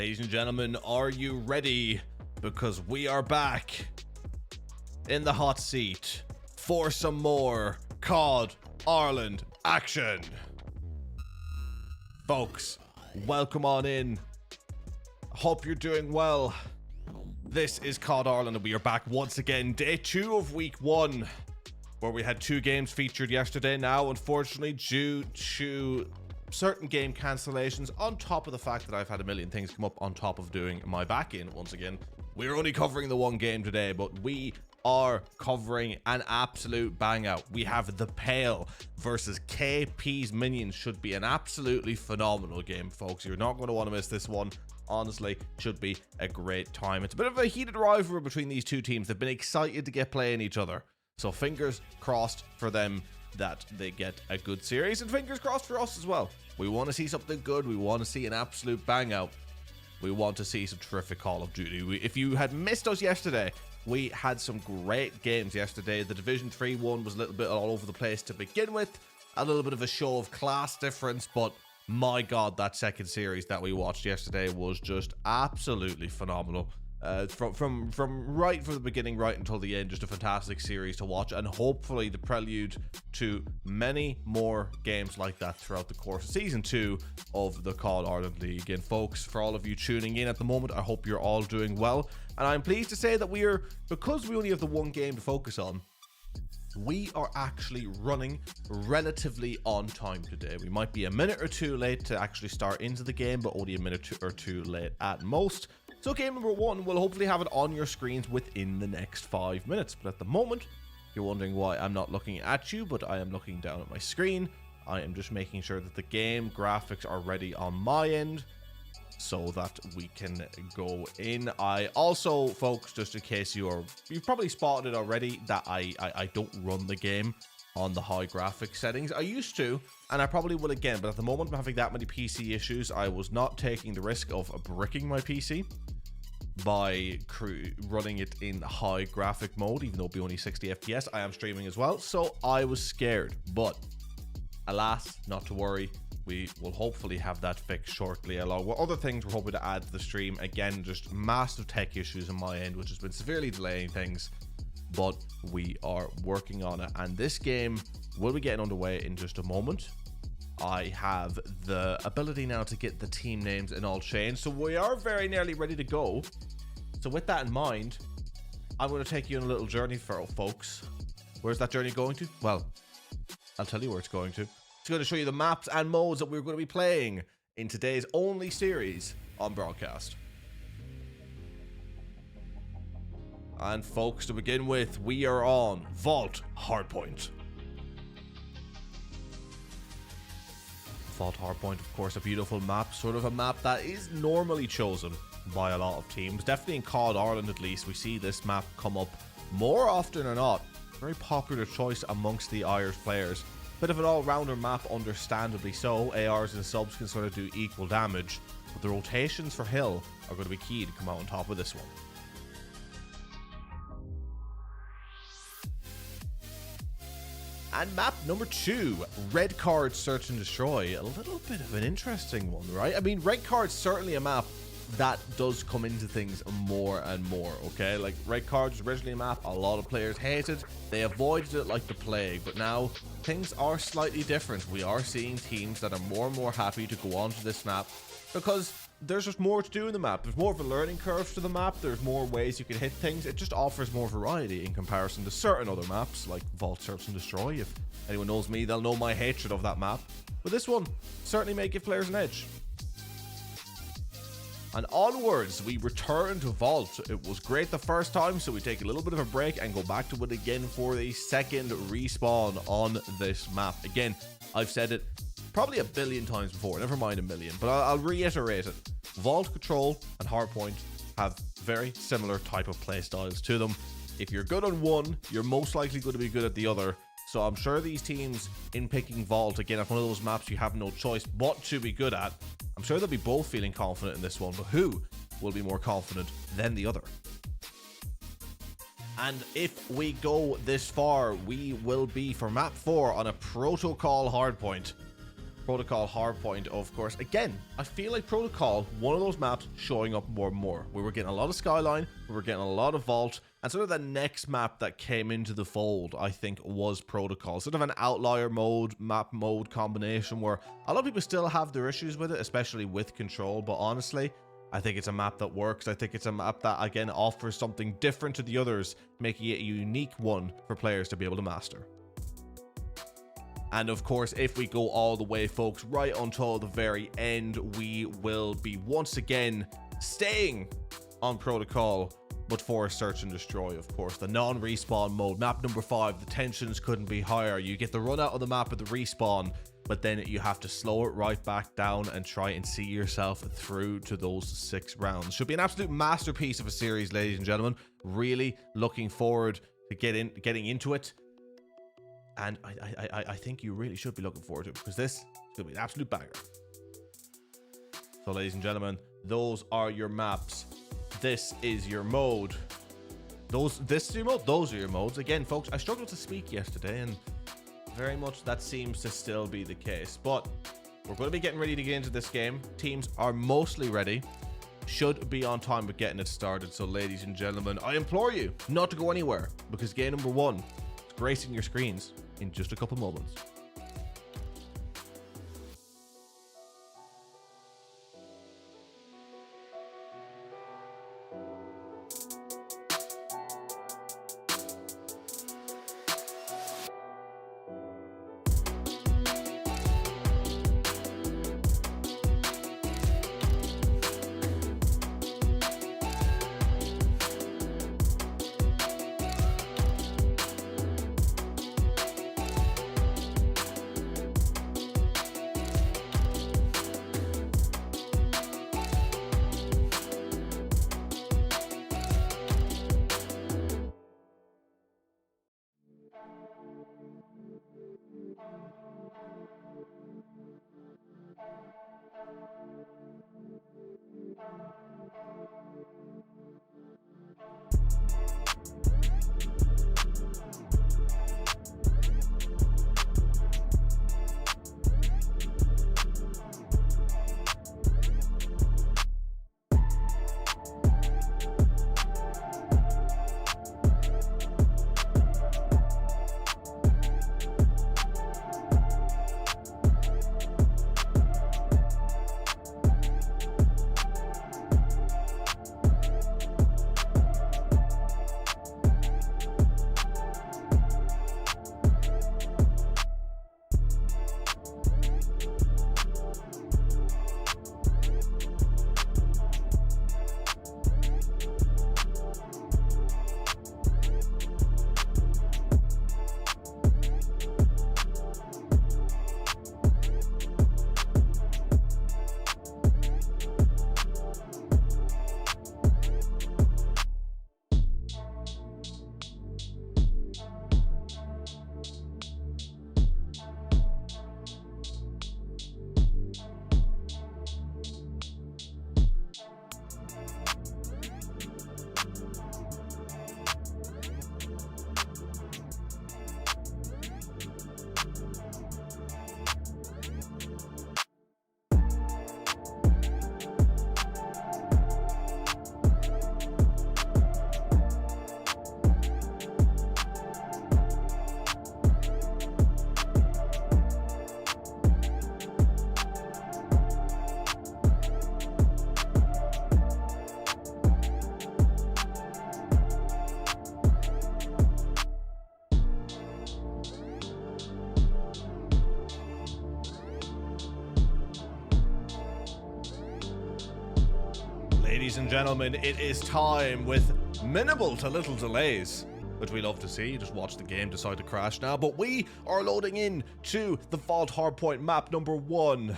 Ladies and gentlemen, are you ready? Because we are back in the hot seat for some more COD Ireland action. Folks, welcome on in. Hope you're doing well. This is COD Ireland and we are back once again. Day 2 of week 1, where we had 2 games featured yesterday. Now, unfortunately, due to certain game cancellations, on top of the fact that I've had a million things come up on top of doing my back in once again, we're only covering the one game today, but we are covering an absolute bang out. We have the Pale versus KP's Minions. Should be an absolutely phenomenal game, folks. You're not going to want to miss this one. Honestly, should be a great time. It's a bit of a heated rivalry between these two teams. They've been excited to get playing each other, so fingers crossed for them that they get a good series, and fingers crossed for us as well. We want to see something good. We want to see an absolute bang out. We want to see some terrific Call of Duty. If you had missed us yesterday, we had some great games yesterday. The Division 3 one was a little bit all over the place to begin with, a little bit of a show of class difference, but my god, that second series that we watched yesterday was just absolutely phenomenal. From right from the beginning right until the end, just a fantastic series to watch, and hopefully the prelude to many more games like that throughout the course of season 2 of the COD Ireland League. And folks, for all of you tuning in at the moment, I hope you're all doing well, and I'm pleased to say that because we only have the one game to focus on, we are actually running relatively on time today. We might be a minute or two late to actually start into the game, but only a minute or two late at most. So game number 1, we'll hopefully have it on your screens within the next 5 minutes. But at the moment, you're wondering why I'm not looking at you, but I am looking down at my screen. I am just making sure that the game graphics are ready on my end so that we can go in. I also, folks, just in case you've probably spotted it already, that I don't run the game on the high graphics settings. I used to, and I probably will again, but at the moment I'm having that many PC issues. I was not taking the risk of bricking my PC by running it in high graphic mode, even though it'll be only 60 FPS. I am streaming as well, so I was scared, but alas, not to worry. We will hopefully have that fixed shortly, along with other things we're hoping to add to the stream. Again, just massive tech issues on my end, which has been severely delaying things, but we are working on it, and this game will be getting underway in just a moment. I have the ability now to get the team names in all changed, so we are very nearly ready to go. So with that in mind, I'm going to take you on a little journey, folks. Where's that journey going to? Well, I'll tell you where it's going to. It's going to show you the maps and modes that we're going to be playing in today's only series on broadcast. And folks, to begin with, we are on Vault Hardpoint. Vault Hardpoint, of course, a beautiful map, sort of a map that is normally chosen by a lot of teams. Definitely in COD Ireland, at least, we see this map come up more often or not. Very popular choice amongst the Irish players. Bit of an all-rounder map, understandably so. ARs and subs can sort of do equal damage, but the rotations for Hill are going to be key to come out on top of this one. And map number 2, Red Card Search and Destroy. A little bit of an interesting one, right? I mean, Red Card's certainly a map that does come into things more and more, okay? Like, Red Card was originally a map a lot of players hated. They avoided it like the plague, but now things are slightly different. We are seeing teams that are more and more happy to go onto this map because there's just more to do in the map. There's more of a learning curve to the map. There's more ways you can hit things. It just offers more variety in comparison to certain other maps like Vault Search and Destroy. If anyone knows me, they'll know my hatred of that map. But this one certainly may give players an edge. And onwards, we return to Vault. It was great the first time, so we take a little bit of a break and go back to it again for the second respawn on this map. Again, I've said it probably a billion times before, never mind a million, but I'll reiterate it. Vault Control and Hardpoint have very similar type of play styles to them. If you're good on one, you're most likely going to be good at the other. So I'm sure these teams, in picking Vault, again, it's one of those maps you have no choice but to be good at. I'm sure they'll be both feeling confident in this one, but who will be more confident than the other? And if we go this far, we will be, for map 4, on a Protocol Hardpoint. Protocol Hardpoint, of course. Again, I feel like Protocol, one of those maps showing up more and more. We were getting a lot of Skyline, we were getting a lot of Vault, and sort of the next map that came into the fold, I think, was Protocol. Sort of an outlier mode, map mode combination where a lot of people still have their issues with it, especially with Control, but honestly, I think it's a map that works. I think it's a map that, again, offers something different to the others, making it a unique one for players to be able to master. And of course, if we go all the way, folks, right until the very end, we will be once again staying on Protocol, but for Search and Destroy, of course. The non-respawn mode, map number 5, the tensions couldn't be higher. You get the run out of the map at the respawn, but then you have to slow it right back down and try and see yourself through to those 6 rounds. Should be an absolute masterpiece of a series, ladies and gentlemen. Really looking forward to getting into it. And I think you really should be looking forward to it, because this is going to be an absolute banger. So, ladies and gentlemen, those are your maps. This is your mode. This is your mode. Those are your modes. Again, folks, I struggled to speak yesterday, and very much that seems to still be the case. But we're going to be getting ready to get into this game. Teams are mostly ready. Should be on time with getting it started. So, ladies and gentlemen, I implore you not to go anywhere, because game number 1 is gracing your screens in just a couple moments. Ladies and gentlemen, it is time with minimal to little delays, which we love to see. Just watch the game decide to crash now. But we are loading in to the Vault Hardpoint map number 1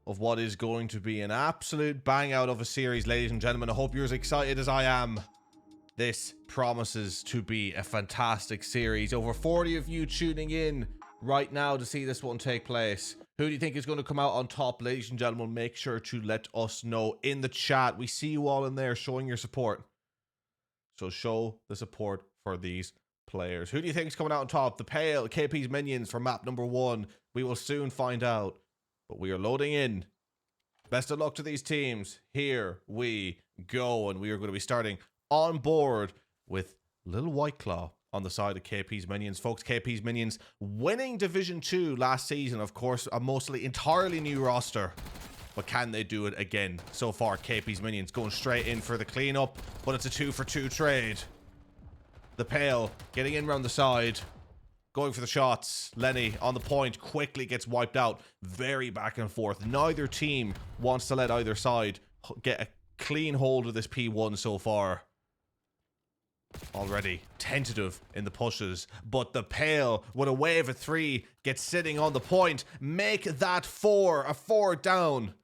of what is going to be an absolute bang out of a series, ladies and gentlemen. I hope you're as excited as I am. This promises to be a fantastic series. Over 40 of you tuning in right now to see this one take place. Who do you think is going to come out on top, ladies and gentlemen? Make sure to let us know in the chat. We see you all in there showing your support. So show the support for these players. Who do you think is coming out on top? The Pale, KP's Minions for map number 1. We will soon find out. But we are loading in. Best of luck to these teams. Here we go. And we are going to be starting on board with Little White Claw on the side of KP's Minions. Folks, KP's Minions winning Division 2 last season. Of course, a mostly entirely new roster. But can they do it again? So far, KP's Minions going straight in for the cleanup. But it's a 2-for-2 trade. The Pale getting in around the side. Going for the shots. Lenny on the point quickly gets wiped out. Very back and forth. Neither team wants to let either side get a clean hold of this P1 so far. Already tentative in the pushes, but the Pale with a wave of 3 gets sitting on the point. Make that 4, a 4 down.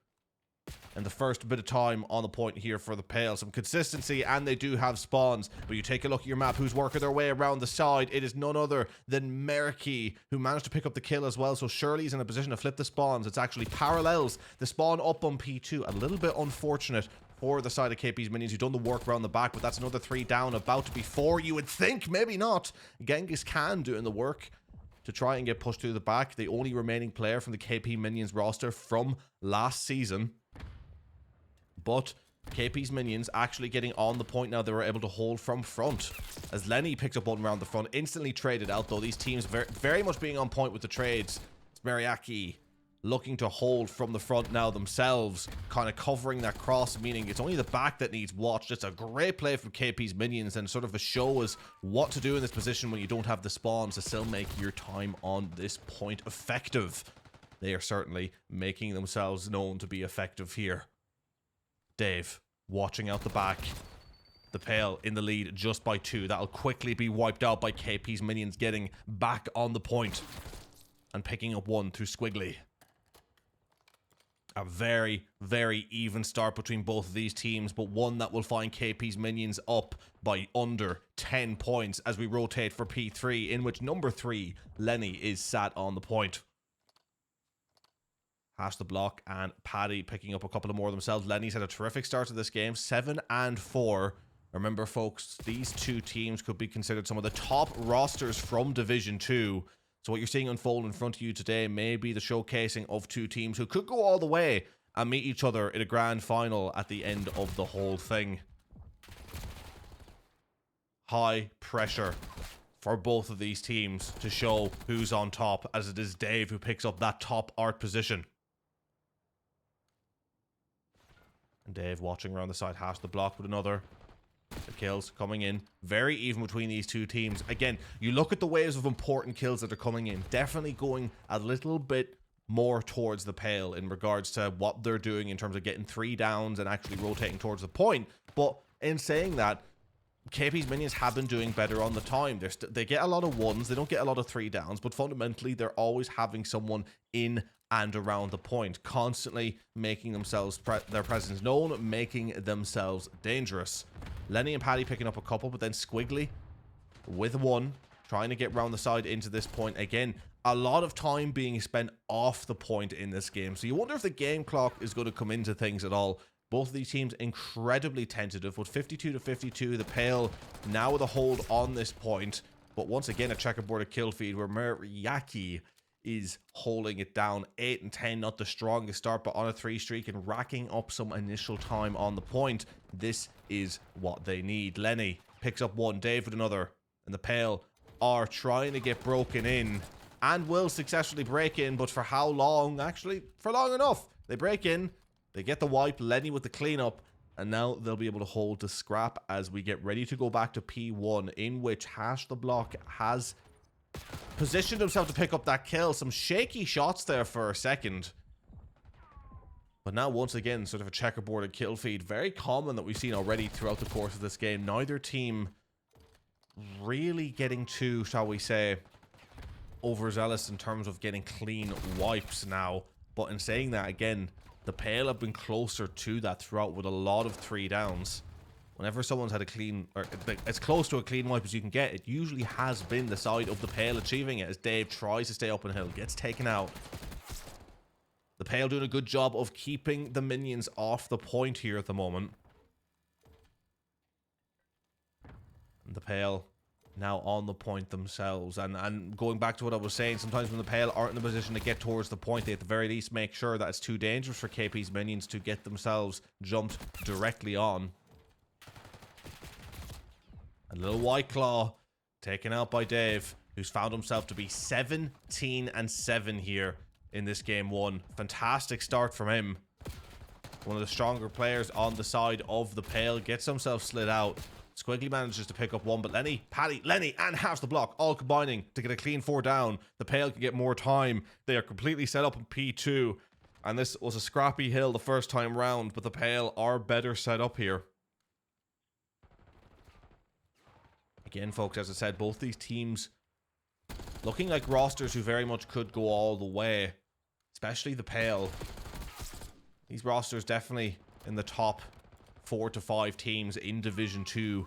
And the first bit of time on the point here for the Pale. Some consistency, and they do have spawns. But you take a look at your map, who's working their way around the side. It is none other than Merky, who managed to pick up the kill as well. So Shirley's in a position to flip the spawns. It's actually parallels the spawn up on P2. A little bit unfortunate for the side of KP's Minions, who've done the work around the back, but that's another 3 down, about to be 4, you would think. Maybe not. Genghis Khan doing the work to try and get pushed through the back. The only remaining player from the KP Minions roster from last season. But KP's Minions actually getting on the point now. They were able to hold from front. As Lenny picks up one around the front. Instantly traded out, though. These teams very much being on point with the trades. It's Mariaki looking to hold from the front now themselves. Kind of covering that cross, meaning it's only the back that needs watched. It's a great play from KP's Minions, and sort of a show us what to do in this position when you don't have the spawns to still make your time on this point effective. They are certainly making themselves known to be effective here. Dave watching out the back. The Pale in the lead just by 2. That'll quickly be wiped out by KP's Minions getting back on the point and picking up 1 through Squiggly. A very, very even start between both of these teams, but one that will find KP's Minions up by under 10 points as we rotate for P3, in which number 3, Lenny, is sat on the point. Hash the block, and Paddy picking up a couple of more themselves. Lenny's had a terrific start to this game, 7 and 4. Remember, folks, these two teams could be considered some of the top rosters from Division 2. So what you're seeing unfold in front of you today may be the showcasing of two teams who could go all the way and meet each other in a grand final at the end of the whole thing. High pressure for both of these teams to show who's on top, as it is Dave who picks up that top art position. And Dave watching around the side, hash the block with another. The kills coming in. Very even between these two teams. Again, you look at the waves of important kills that are coming in. Definitely going a little bit more towards the Pale in regards to what they're doing in terms of getting 3 downs and actually rotating towards the point. But in saying that, KP's Minions have been doing better on the time. They get a lot of 1s. They don't get a lot of 3 downs. But fundamentally, they're always having someone in and around the point, constantly making themselves their presence known, making themselves dangerous. Lenny and Paddy picking up a couple, but then Squiggly with 1, trying to get round the side into this point. Again, a lot of time being spent off the point in this game, so you wonder if the game clock is going to come into things at all. Both of these teams incredibly tentative, with 52 to 52, the Pale now with a hold on this point, but once again a checkerboarded kill feed where Mariaki is holding it down. 8 and 10, not the strongest start, but on a 3 streak and racking up some initial time on the point. This is what they need. Lenny picks up 1, Dave with another, and the Pale are trying to get broken in and will successfully break in, but for how long? Actually, for long enough. They break in, they get the wipe, Lenny with the cleanup, and now they'll be able to hold the scrap as we get ready to go back to P1, in which Hash the Block has positioned himself to pick up that kill. Some shaky shots there for a second. But now once again, sort of a checkerboarded kill feed. Very common that we've seen already throughout the course of this game. Neither team really getting too, shall we say, overzealous in terms of getting clean wipes now. But in saying that, again, the Pale have been closer to that throughout with a lot of 3 downs. Whenever someone's had a clean, or as close to a clean wipe as you can get, it usually has been the side of the Pale achieving it, as Dave tries to stay up on hill, gets taken out. The Pale doing a good job of keeping the Minions off the point here at the moment. And the Pale now on the point themselves. And going back to what I was saying, sometimes when the Pale aren't in a position to get towards the point, they at the very least make sure that it's too dangerous for KP's minions to get themselves jumped directly on. A little White Claw taken out by Dave, who's found himself to be 17-7 here in this game 1. Fantastic start from him. One of the stronger players on the side of the Pale gets himself slid out. Squiggly manages to pick up one, but Lenny, Paddy, Lenny, and Half the Block all combining to get a clean 4 down. The Pale can get more time. They are completely set up in P2, and this was a scrappy hill the first time round, but the Pale are better set up here. Again, folks, as I said, both these teams looking like rosters who very much could go all the way, especially the Pale. These rosters definitely in the top 4 to 5 teams in Division 2.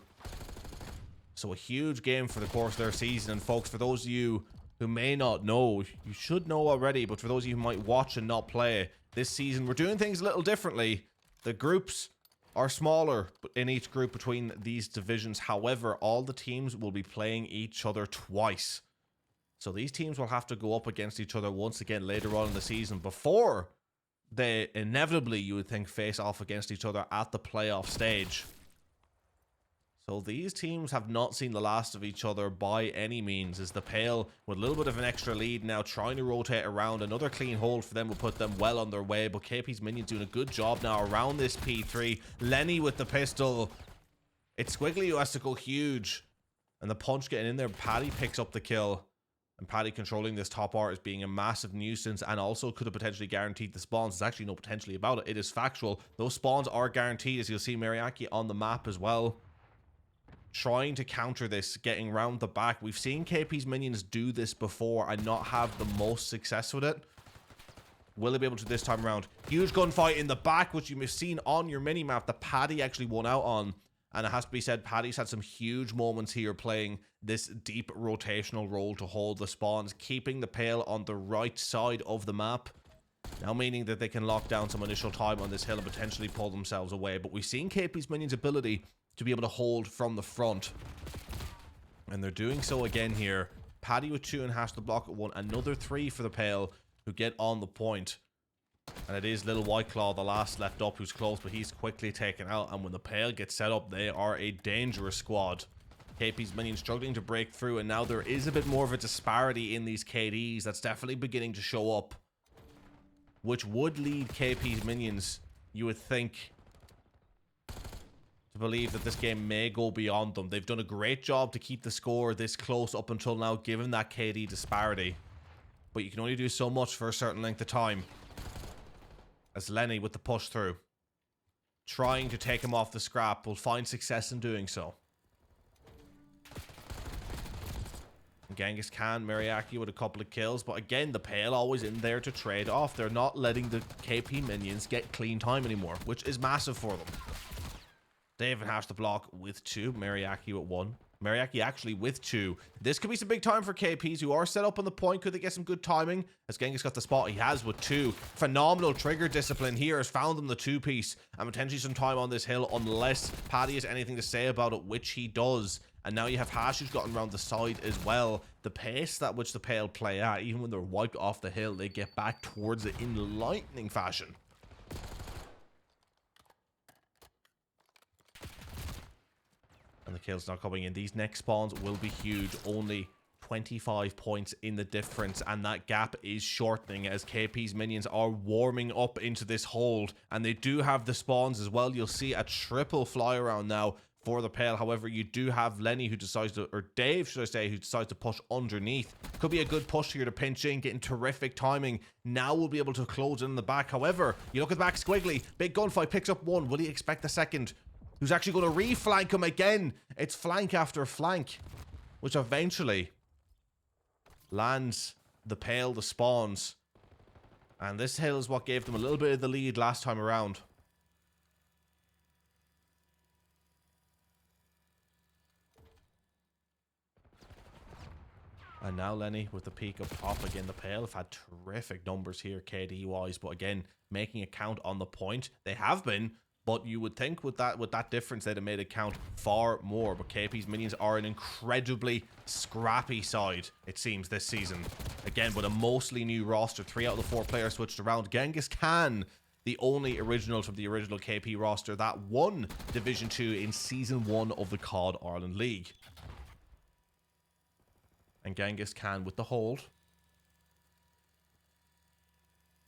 So a huge game for the course of their season. And folks, for those of you who may not know, you should know already, but for those of you who might watch and not play, this season we're doing things a little differently. The groups are smaller in each group between these divisions. However, all the teams will be playing each other twice. So these teams will have to go up against each other once again later on in the season before they inevitably, you would think, face off against each other at the playoff stage. So these teams have not seen the last of each other by any means, as the Pale, with a little bit of an extra lead now, trying to rotate around. Another clean hold for them will put them well on their way, but KP's minions doing a good job now around this P3. Lenny with the pistol. It's Squiggly who has to go huge, and the punch getting in there. Paddy picks up the kill. And Paddy controlling this top art is being a massive nuisance, and also could have potentially guaranteed the spawns. There's actually no potentially about it. It is factual. Those spawns are guaranteed, as you'll see Mariaki on the map as well. Trying to counter this, getting round the back. We've seen KP's minions do this before and not have the most success with it. Will they be able to this time around? Huge gunfight in the back, which you may have seen on your mini-map that Paddy actually won out on. And it has to be said, Paddy's had some huge moments here playing this deep rotational role to hold the spawns, keeping the Pale on the right side of the map. Now meaning that they can lock down some initial time on this hill and potentially pull themselves away. But we've seen KP's minions' ability to be able to hold from the front. And they're doing so again here. Paddy with 2 and Hash the Block at 1. Another 3 for the Pale, who get on the point. And it is Little White Claw, the last left up, who's close, but he's quickly taken out. And when the Pale gets set up, they are a dangerous squad. KP's minions struggling to break through, and now there is a bit more of a disparity in these KDs that's definitely beginning to show up, which would lead KP's minions, you would think, to believe that this game may go beyond them. They've done a great job to keep the score this close up until now, given that KD disparity. But you can only do so much for a certain length of time. As Lenny with the push through, trying to take him off the scrap, will find success in doing so. And Genghis Khan, Mariaki with a couple of kills, but again, the Pale always in there to trade off. They're not letting the KP minions get clean time anymore, which is massive for them. Dave and Hash the Block with 2, Mariaki with 1. Mariaki actually with 2. This could be some big time for KPs who are set up on the point. Could they get some good timing? As Genghis got the spot, he has with 2. Phenomenal trigger discipline here has found them the 2-piece. And potentially some time on this hill, unless Paddy has anything to say about it, which he does. And now you have Hash who's gotten around the side as well. The pace that which the Pale play at, even when they're wiped off the hill, they get back towards it in lightning fashion. And the kills not coming in. These next spawns will be huge. Only 25 points in the difference, and that gap is shortening as KP's minions are warming up into this hold, and they do have the spawns as well. You'll see a triple fly around now for the Pale. However, you do have Lenny who decides to, or Dave should I say, who decides to push underneath. Could be a good push here to pinch in, getting terrific timing. Now we'll be able to close in the back. However, you look at the back, Squiggly, big gunfight, picks up 1. Will he expect the second? Who's actually going to re-flank him again? It's flank after flank, which eventually lands the Pale the spawns. And this hill is what gave them a little bit of the lead last time around. And now Lenny with the peak up top again. The Pale have had terrific numbers here KD wise, but again, making a count on the point. They have been, But you would think with that difference they'd have made it count far more. But KP's minions are an incredibly scrappy side, it seems, this season. Again, with a mostly new roster, 3 out of the 4 players switched around. Genghis Khan, the only original from the original KP roster that won Division 2 in Season 1 of the COD Ireland League. And Genghis Khan with the hold.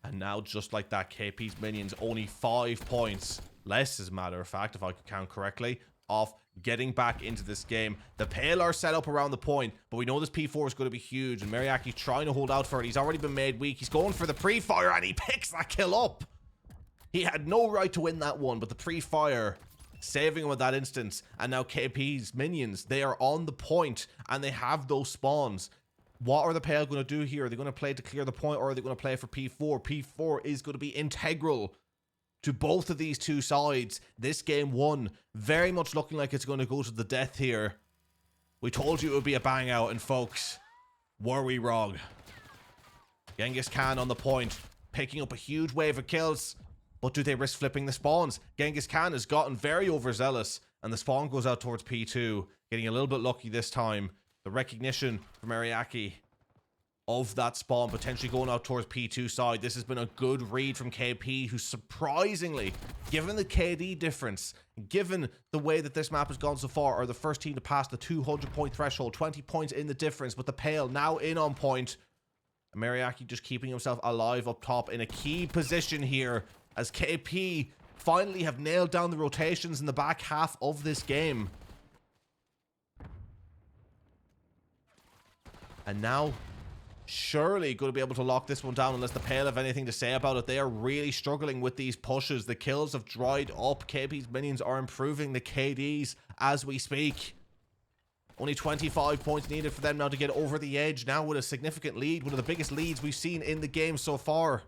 And now, just like that, KP's minions only 5 points less, as a matter of fact, if I could count correctly, off getting back into this game. The Pale are set up around the point, but we know this P4 is going to be huge, and Mariaki's trying to hold out for it. He's already been made weak. He's going for the pre-fire, and he picks that kill up. He had no right to win that one, but the pre-fire saving him at that instance. And now KP's minions, they are on the point, and they have those spawns. What are the Pale going to do here? Are they going to play to clear the point, or are they going to play for P4? P4 is going to be integral to both of these two sides. This game 1 very much looking like it's going to go to the death here. We told you it would be a bang out, and folks, were we wrong? Genghis Khan on the point, picking up a huge wave of kills. But do they risk flipping the spawns? Genghis Khan has gotten very overzealous, and the spawn goes out towards P2, getting a little bit lucky this time. The recognition from Mariaki of that spawn potentially going out towards P2 side. This has been a good read from KP, who surprisingly, given the KD difference, given the way that this map has gone so far, are the first team to pass the 200-point threshold. 20 points in the difference, but the Pale now in on point. And Mariaki just keeping himself alive up top in a key position here, as KP finally have nailed down the rotations in the back half of this game. And now, surely going to be able to lock this one down unless the Pale have anything to say about it. They are really struggling with these pushes. The kills have dried up. KP's minions are improving the KDs as we speak. Only 25 points needed for them now to get over the edge. Now with a significant lead. One of the biggest leads we've seen in the game so far.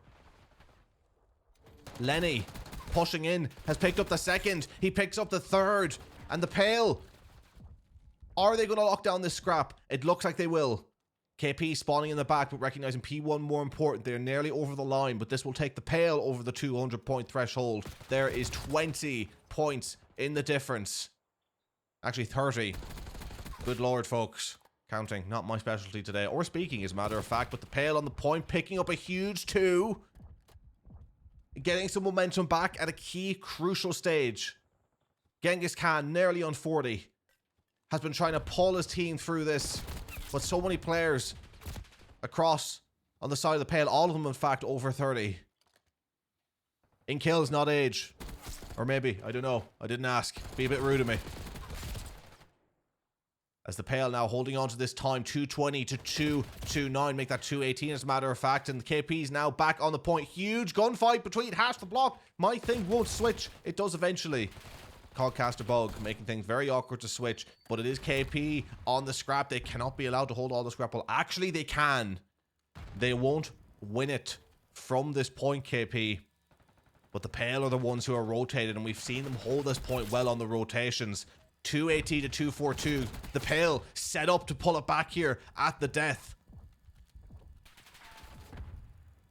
Lenny pushing in, has picked up the second. He picks up the third. And the Pale, are they going to lock down this scrap? It looks like they will. KP spawning in the back, but recognizing P1 more important. They're nearly over the line, but this will take the Pale over the 200-point threshold. There is 20 points in the difference. Actually, 30. Good lord, folks. Counting, not my specialty today. Or speaking, as a matter of fact. But the Pale on the point, picking up a huge 2. Getting some momentum back at a key, crucial stage. Genghis Khan, nearly on 40. Has been trying to pull his team through this. But so many players across on the side of the Pale, all of them in fact over 30. In kills, not age. Or maybe, I don't know. I didn't ask. Be a bit rude of me. As the Pale now holding on to this time, 220 to 229, make that 218 as a matter of fact. And the KP's now back on the point. Huge gunfight between Hash the Block. My thing won't switch. It does eventually. Codcaster Bug, making things very awkward to switch, but it is KP on the scrap. They cannot be allowed to hold all the scrap. Well, actually they can. They won't win it from this point, KP. But the Pale are the ones who are rotated, and we've seen them hold this point well on the rotations. 280 to 242. The Pale set up to pull it back here at the death.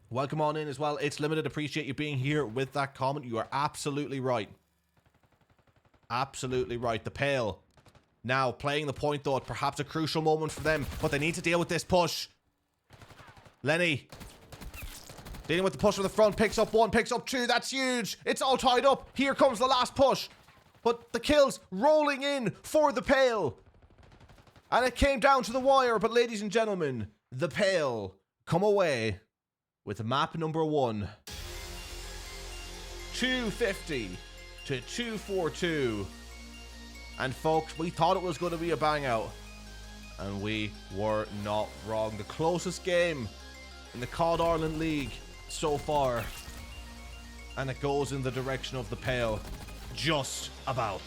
Welcome on in as well. It's Limited. Appreciate you being here with that comment. You are absolutely right. Absolutely right. The Pale now playing the point, though, at perhaps a crucial moment for them, but they need to deal with this push. Lenny dealing with the push from the front, picks up 1, picks up 2. That's huge. It's all tied up. Here comes the last push, but the kills rolling in for the Pale, and it came down to the wire. But ladies and gentlemen, the Pale come away with map number 1. 250 to 242. And folks, we thought it was going to be a bang out, and we were not wrong. The closest game in the COD Ireland League so far, and it goes in the direction of the Pale, just about.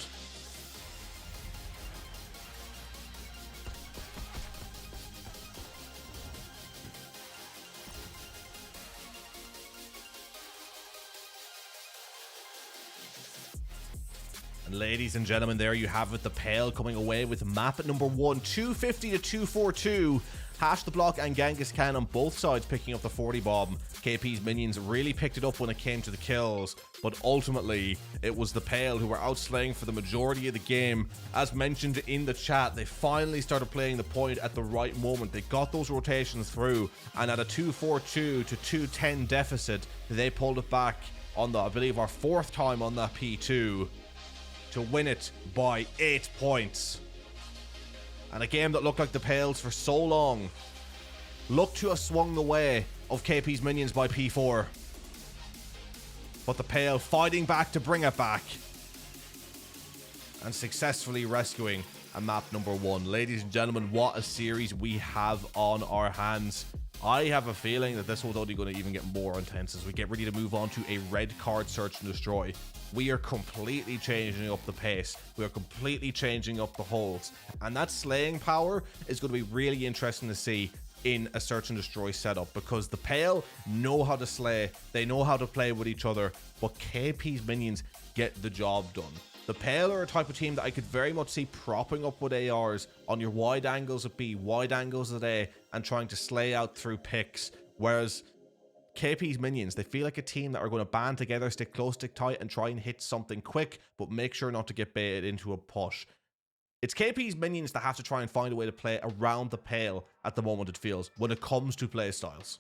And ladies and gentlemen, there you have it. The Pale coming away with map number 1, 250 to 242. Hash the Block and Genghis Khan on both sides picking up the 40 bomb. KP's minions really picked it up when it came to the kills, but ultimately it was the Pale who were outslaying for the majority of the game. As mentioned in the chat, they finally started playing the point at the right moment. They got those rotations through, and at a 242 to 210 deficit, they pulled it back on the, I believe, our 4th time on that P2 to win it by 8 points. And a game that looked like the Pales for so long looked to have swung the way of KP's minions by P4. But the Pale fighting back to bring it back and successfully rescuing a map number 1. Ladies and gentlemen, what a series we have on our hands. I have a feeling that this one's only going to even get more intense as we get ready to move on to a red card search and destroy. We are completely changing up the pace. We are completely changing up the holds. And that slaying power is going to be really interesting to see in a search and destroy setup, because the Pale know how to slay. They know how to play with each other, but KP's minions get the job done. The Pale are a type of team that I could very much see propping up with ARs on your wide angles at B, wide angles at A, and trying to slay out through picks. Whereas KP's minions, they feel like a team that are going to band together, stick close, stick tight, and try and hit something quick, but make sure not to get baited into a push. It's KP's minions that have to try and find a way to play around the Pale at the moment, it feels, when it comes to play styles.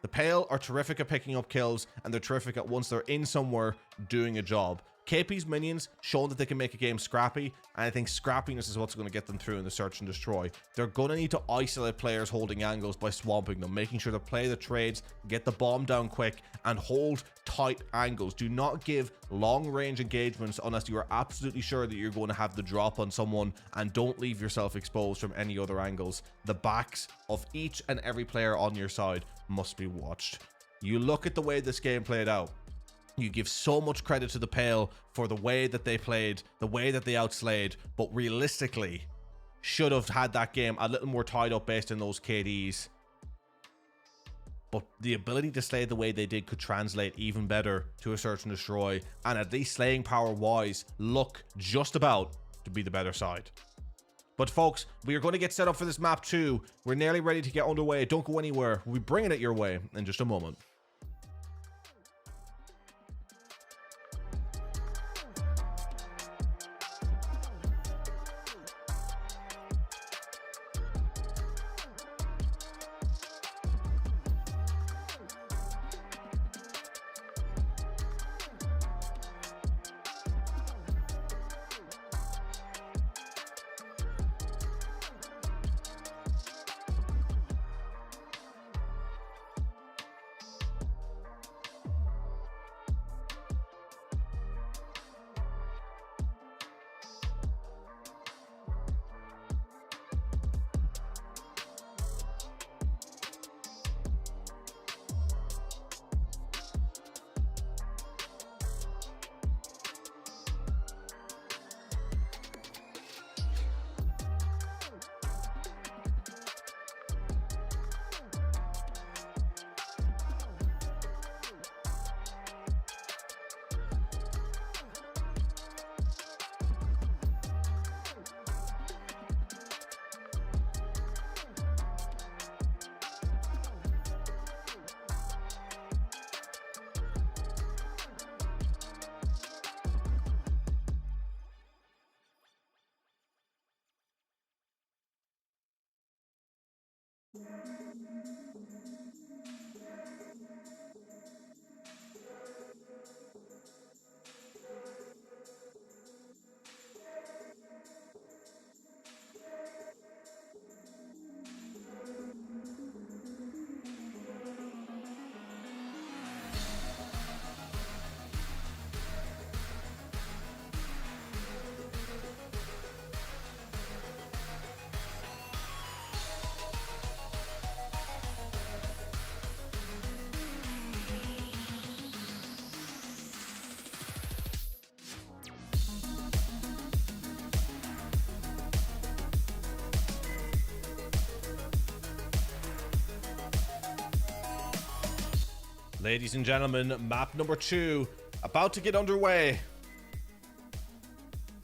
The Pale are terrific at picking up kills, and they're terrific at, once they're in somewhere, doing a job. KP's minions showing that they can make a game scrappy, and I think scrappiness is what's going to get them through in the search and destroy. They're going to need to isolate players holding angles by swamping them, making sure to play the trades, get the bomb down quick, and hold tight angles. Do not give long range engagements unless you are absolutely sure that you're going to have the drop on someone, and don't leave yourself exposed from any other angles. The backs of each and every player on your side must be watched. You look at the way this game played out. You give so much credit to the Pale for the way that they played, the way that they outslayed, but realistically should have had that game a little more tied up based on those KDs. But the ability to slay the way they did could translate even better to a search and destroy, and at least slaying power wise, look just about to be the better side. But folks, we are going to get set up for this map too. We're nearly ready to get underway. Don't go anywhere. We'll be bringing it your way in just a moment. Ladies and gentlemen, map number 2 about to get underway.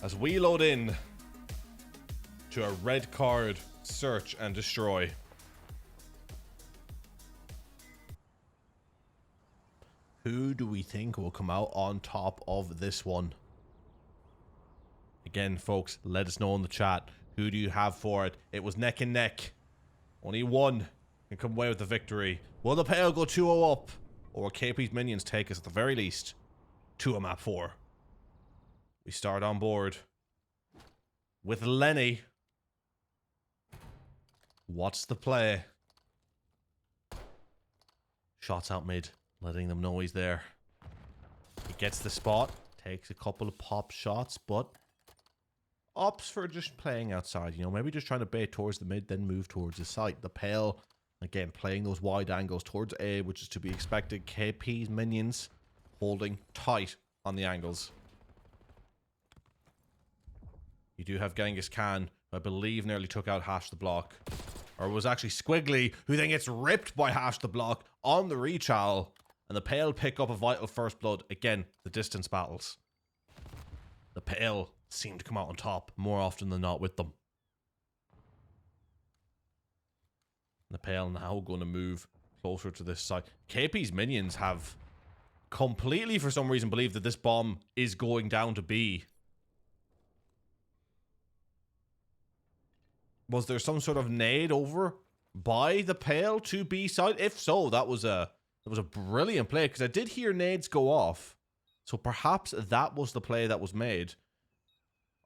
as we load in to a red card search and destroy. Who do we think will come out on top of this one? Again, folks, let us know in the chat. Who do you have for it? It was neck and neck. Only one can come away with the victory. Will the Pale go 2-0 up? Or will KP's minions take us at the very least to a map 4? We start on board with Lenny. What's the play? Shots out mid, letting them know he's there. He gets the spot, takes a couple of pop shots, but opts for just playing outside. You know, maybe just trying to bait towards the mid, then move towards the site. The Pale, again, playing those wide angles towards A, which is to be expected. KP's minions holding tight on the angles. You do have Genghis Khan, who I believe nearly took out Hash the Block. Or it was actually Squiggly, who then gets ripped by Hash the Block on the rechow. And the Pale pick up a vital first blood. Again, the distance battles. The Pale seem to come out on top more often than not with them. The Pale now going to move closer to this side. KP's minions have completely, for some reason, believed that this bomb is going down to B. Was there some sort of nade over by the Pale to B side? If so, that was a brilliant play, because I did hear nades go off. So perhaps that was the play that was made.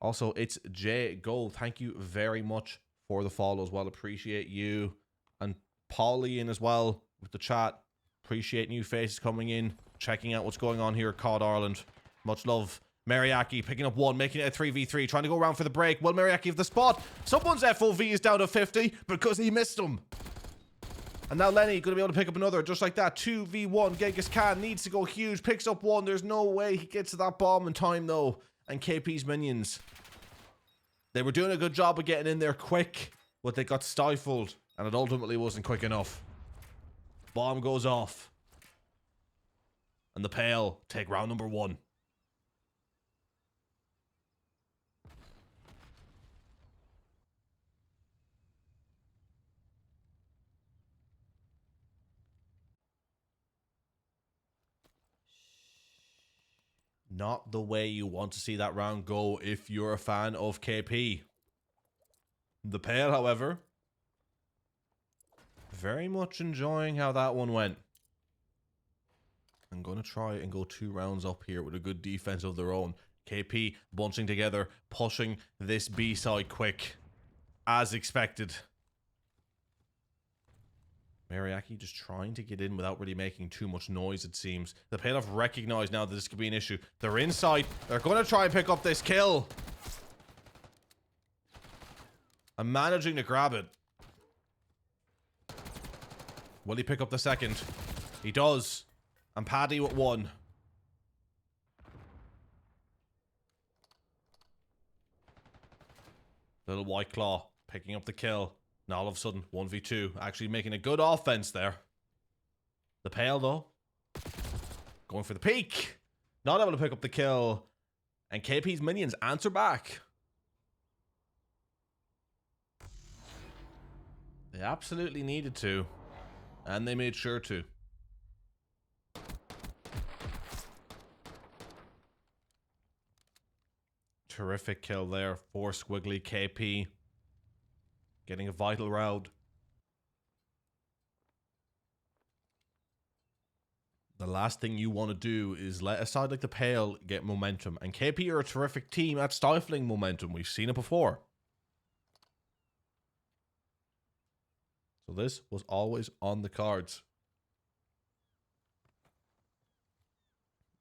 Also, it's Jay Go. Thank you very much for the follow as well. Appreciate you. And Pauline as well with the chat. Appreciate new faces coming in, checking out what's going on here at COD Ireland. Much love. Mariaki picking up one, making it a 3v3, trying to go around for the break. Will Mariaki have the spot? Someone's FOV is down to 50 because he missed him. And now Lenny going to be able to pick up another just like that. 2v1. Genghis Khan needs to go huge. Picks up one. There's no way he gets to that bomb in time though. And KP's minions, they were doing a good job of getting in there quick, but they got stifled and it ultimately wasn't quick enough. Bomb goes off. And the Pale take round number 1. Not the way you want to see that round go if you're a fan of KP. The Pale, however, very much enjoying how that one went. I'm going to try and go 2 rounds up here with a good defense of their own. KP bunching together, pushing this B side quick, as expected. Mariaki just trying to get in without really making too much noise, it seems. The Pale have recognized now that this could be an issue. They're inside. They're going to try and pick up this kill. I'm managing to grab it. Will he pick up the second? He does. And Paddy with 1. Little White Claw picking up the kill. Now all of a sudden, 1v2. Actually making a good offense there. The Pale, though, going for the peek. Not able to pick up the kill. And KP's minions answer back. They absolutely needed to. And they made sure to. Terrific kill there for Squiggly. KP getting a vital round. The last thing you want to do is let a side like the Pale get momentum. And KP are a terrific team at stifling momentum. We've seen it before. So this was always on the cards.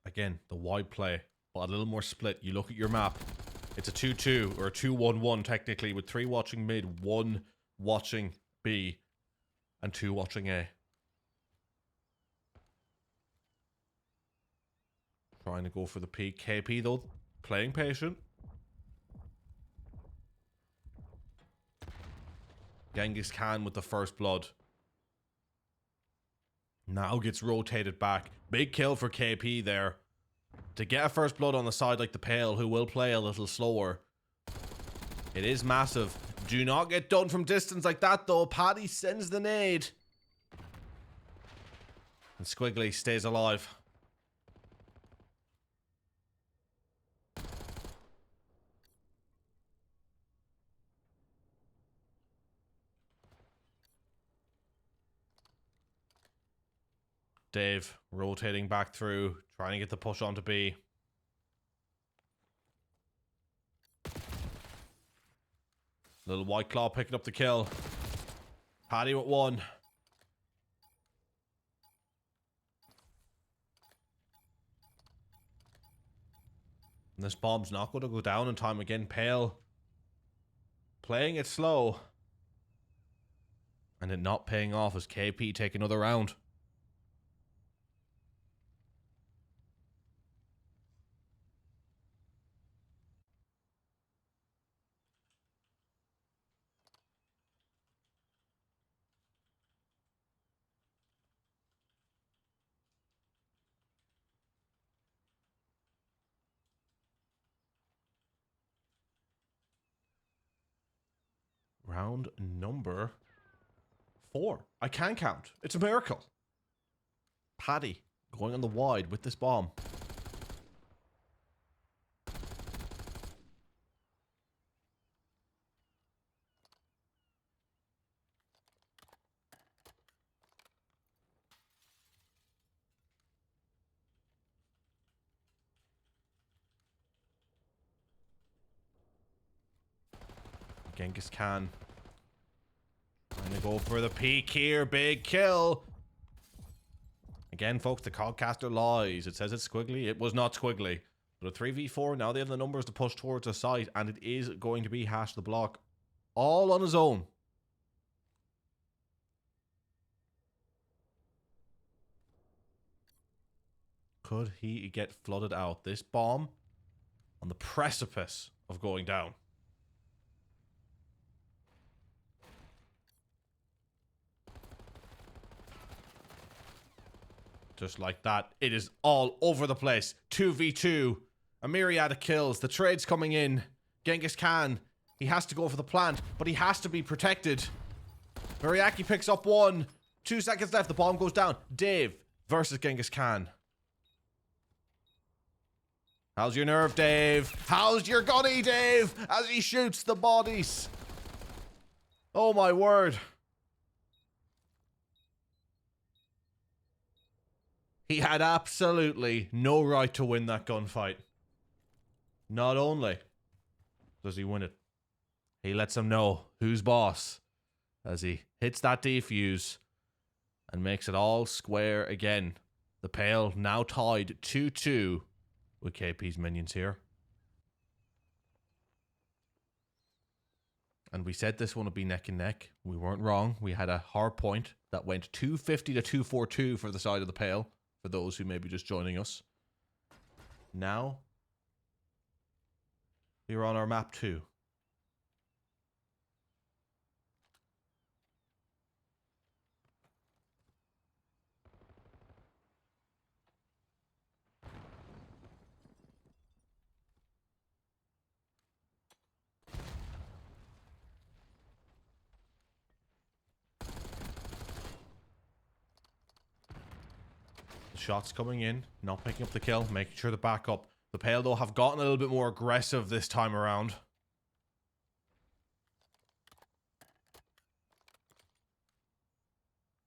Again, the wide play, but a little more split. You look at your map. It's a 2-2 or a 2-1-1 technically, with 3 watching mid, 1 watching B, and 2 watching A. Trying to go for the peak. KP though, playing patient. Genghis Khan with the first blood. Now gets rotated back. Big kill for KP there. to get a first blood on the side like the Pale, who will play a little slower. It is massive. Do not get done from distance like that, though. Paddy sends the nade. And Squiggly stays alive. Dave rotating back through, trying to get the push onto B. Little White Claw picking up the kill. Paddy with one. And this bomb's not going to go down in time again. Pale playing it slow. And it not paying off as KP take another round. Round number 4. I can count. It's a miracle. Paddy going on the wide with this bomb. Genghis Khan trying to go for the peak here. Big kill. Again, folks, the Codcaster lies. It says it's Squiggly. It was not Squiggly. But a 3v4, now they have the numbers to push towards the site, and it is going to be Hash the Block all on his own. Could he get flooded out? This bomb on the precipice of going down. Just like that, it is all over the place. 2v2, a myriad of kills. The trade's coming in. Genghis Khan, he has to go for the plant, but he has to be protected. Moriaki picks up one. 2 seconds left, the bomb goes down. Dave versus Genghis Khan. How's your nerve, Dave? How's your gunny, Dave? As he shoots the bodies. Oh my word. He had absolutely no right to win that gunfight. Not only does he win it, he lets him know who's boss as he hits that defuse and makes it all square again. The Pale now tied 2-2 with KP's minions here. And we said this one would be neck and neck. We weren't wrong. We had a hard point that went 250 to 242 for the side of the Pale. For those who may be just joining us. Now, we're on our map 2. Shots coming in, not picking up the kill, making sure the backup. The Pale, though, have gotten a little bit more aggressive this time around.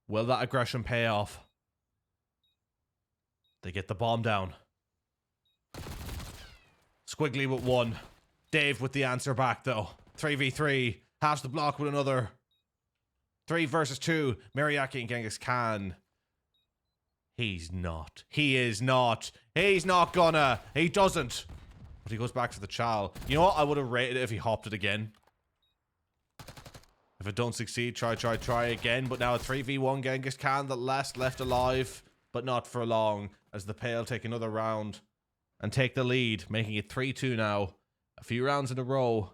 Will that aggression pay off? They get the bomb down. Squiggly with one. Dave with the answer back, though. 3v3. Hash the block with another. 3 versus 2. Moriaki and Genghis Khan. He's not. He is not. He's not gonna. He doesn't. But he goes back for the chow. You know what? I would have rated it if he hopped it again. If it don't succeed, try again. But now a 3v1 Genghis Khan, the last left alive. But not for long. As the Pale take another round. And take the lead. Making it 3-2 now. A few rounds in a row.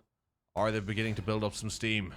Are they beginning to build up some steam?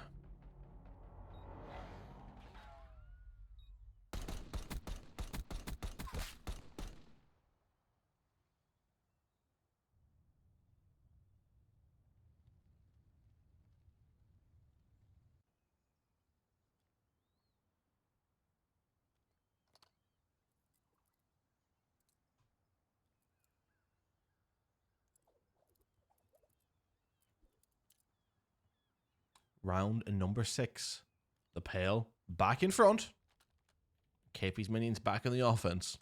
Round number 6. The Pale back in front. KP's minions back in the offense.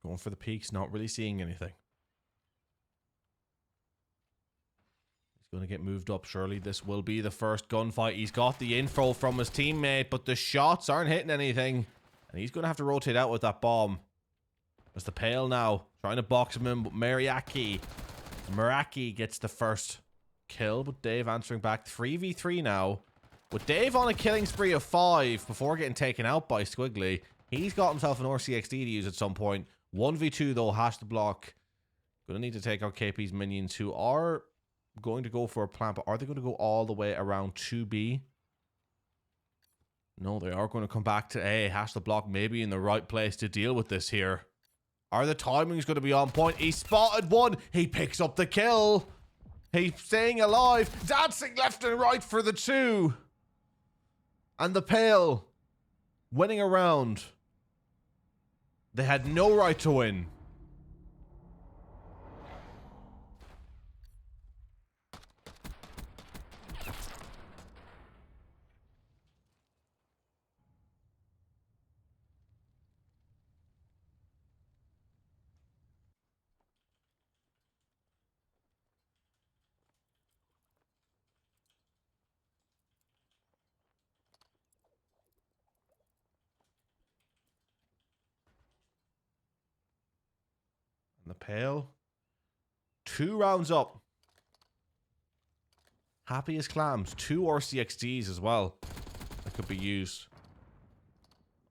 Going for the peaks, not really seeing anything. He's going to get moved up, surely. This will be the first gunfight. He's got the info from his teammate, but the shots aren't hitting anything. And he's going to have to rotate out with that bomb. There's the Pale now, trying to box him in, but Meraki gets the first kill, but Dave answering back. 3v3 now. With Dave on a killing spree of 5 before getting taken out by Squiggly. He's got himself an RCXD to use at some point. 1v2 though, has to block. Gonna need to take out KP's minions, who are going to go for a plant, but are they going to go all the way around 2B? No, they are going to come back to A. Has to block, maybe in the right place to deal with this here. Are the timings going to be on point? He spotted one. He picks up the kill. He's staying alive. Dancing left and right for the 2. And the Pale winning a round. They had no right to win. The Pale, 2 rounds up. Happy as clams. 2 RCXDs as well that could be used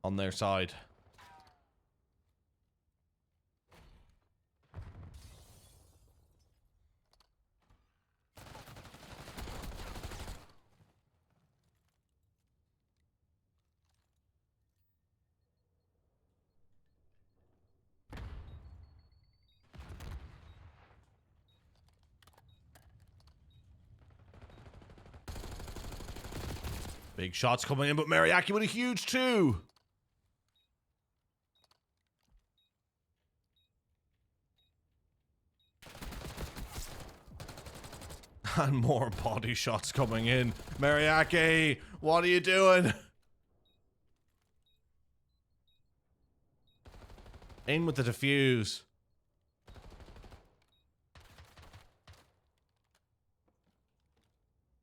on their side. Big shots coming in, but Meraki with a huge 2. And more body shots coming in. Meraki, what are you doing? In with the defuse.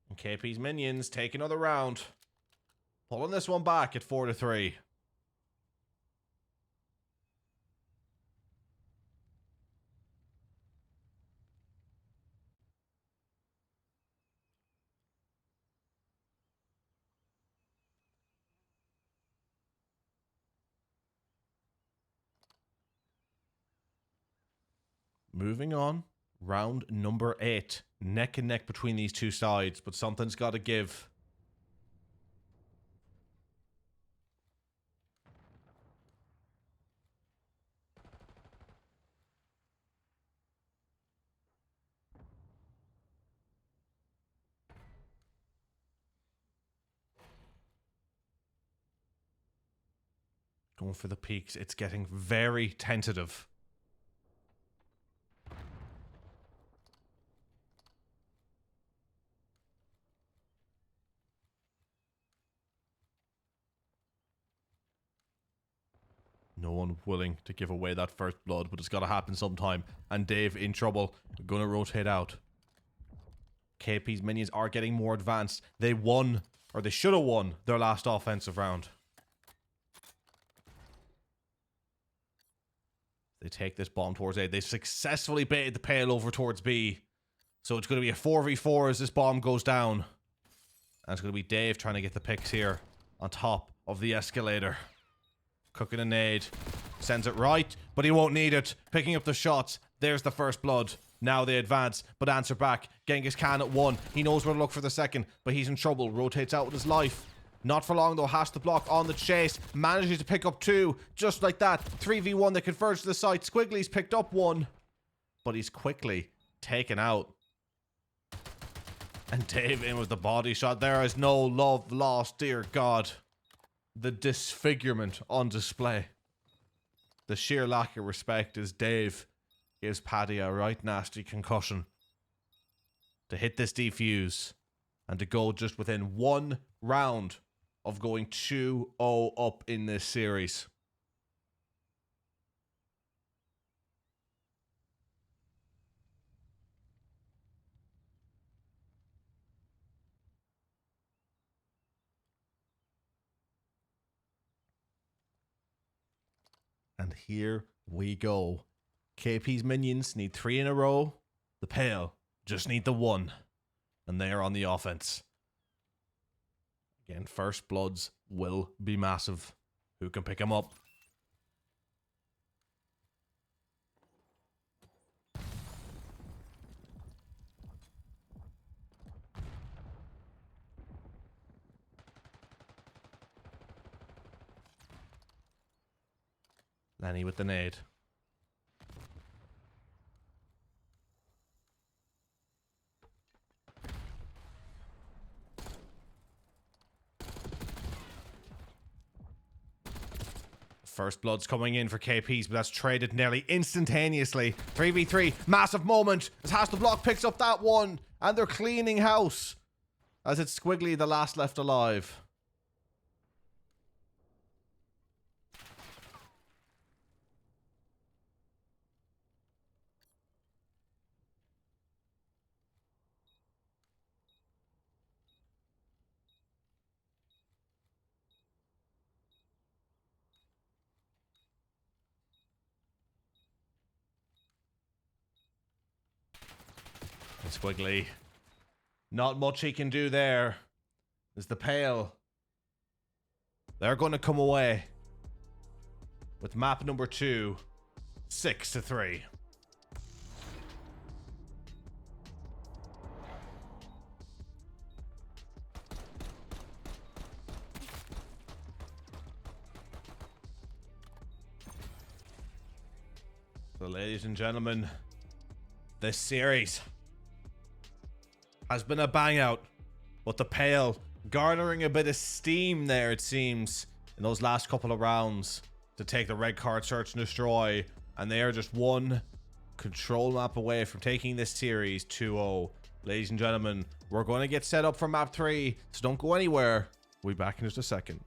And KP's minions take another round. Pulling this one back at 4-3. Moving on. Round number 8. Neck and neck between these two sides, but something's got to give. Going for the peaks. It's getting very tentative. No one willing to give away that first blood, but it's got to happen sometime. And Dave in trouble. Going to rotate out. KP's minions are getting more advanced. They won, or they should have won, their last offensive round. They take this bomb towards A. They successfully baited the Pale over towards B. So it's going to be a 4v4 as this bomb goes down. And it's going to be Dave trying to get the picks here on top of the escalator. Cooking a nade. Sends it right, but he won't need it. Picking up the shots. There's the first blood. Now they advance, but answer back. Genghis Khan at 1. He knows where to look for the second, but he's in trouble. Rotates out with his life. Not for long though, has to block on the chase. Manages to pick up 2, just like that. 3v1, they converge to the site. Squiggly's picked up 1, but he's quickly taken out. And Dave in with the body shot. There is no love lost, dear God. The disfigurement on display. the sheer lack of respect as Dave gives Paddy a right nasty concussion to hit this defuse and to go just within one round of going 2-0 up in this series. And here we go. KP's minions need 3 in a row. The Pale just need the 1. And they are on the offense. Again, first bloods will be massive. Who can pick them up? Lenny with the nade. First blood's coming in for KPs, but that's traded nearly instantaneously. 3v3, massive moment as Has the Block picks up that one, and they're cleaning house as it's Squiggly, the last left alive. And Squiggly, not much he can do there. Is the Pale. They're going to come away with map number 2, 6-3. So, ladies and gentlemen, this series has been a bang out, but the Pale garnering a bit of steam there, it seems, in those last couple of rounds to take the red card, search and destroy, and they are just one control map away from taking this series 2-0. Ladies and gentlemen, we're going to get set up for map 3, so don't go anywhere. We'll be back in just a second.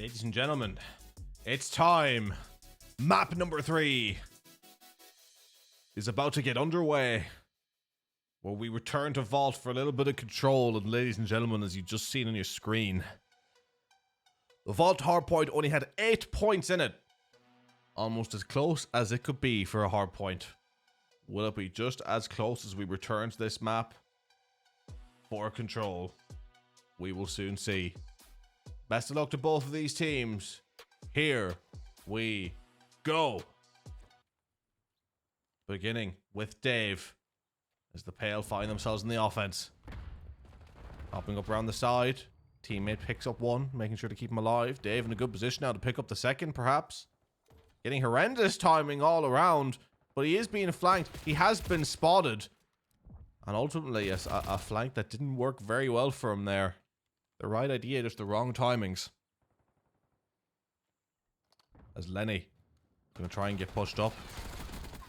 Ladies and gentlemen, it's time. Map number 3 is about to get underway, where we return to Vault for a little bit of control. And ladies and gentlemen, as you've just seen on your screen, the Vault hardpoint only had 8 points in it. Almost as close as it could be for a hardpoint. Will it be just as close as we return to this map for control? We will soon see. Best of luck to both of these teams. Here we go. Beginning with Dave, as the Pale find themselves in the offense. Hopping up around the side. Teammate picks up one, making sure to keep him alive. Dave in a good position now to pick up the second, perhaps. Getting horrendous timing all around, but he is being flanked. He has been spotted. And ultimately, a flank that didn't work very well for him there. The right idea, just the wrong timings. As Lenny going to try and get pushed up.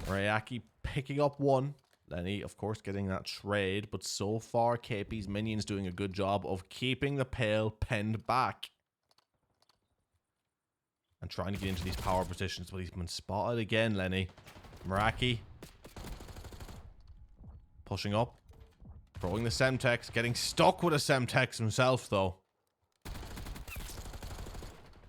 Rayaki picking up one. Lenny, of course, getting that trade. But so far, KP's minions doing a good job of keeping the Pale penned back. And trying to get into these power positions. But he's been spotted again, Lenny. Meraki pushing up. Throwing the Semtex. Getting stuck with a Semtex himself, though.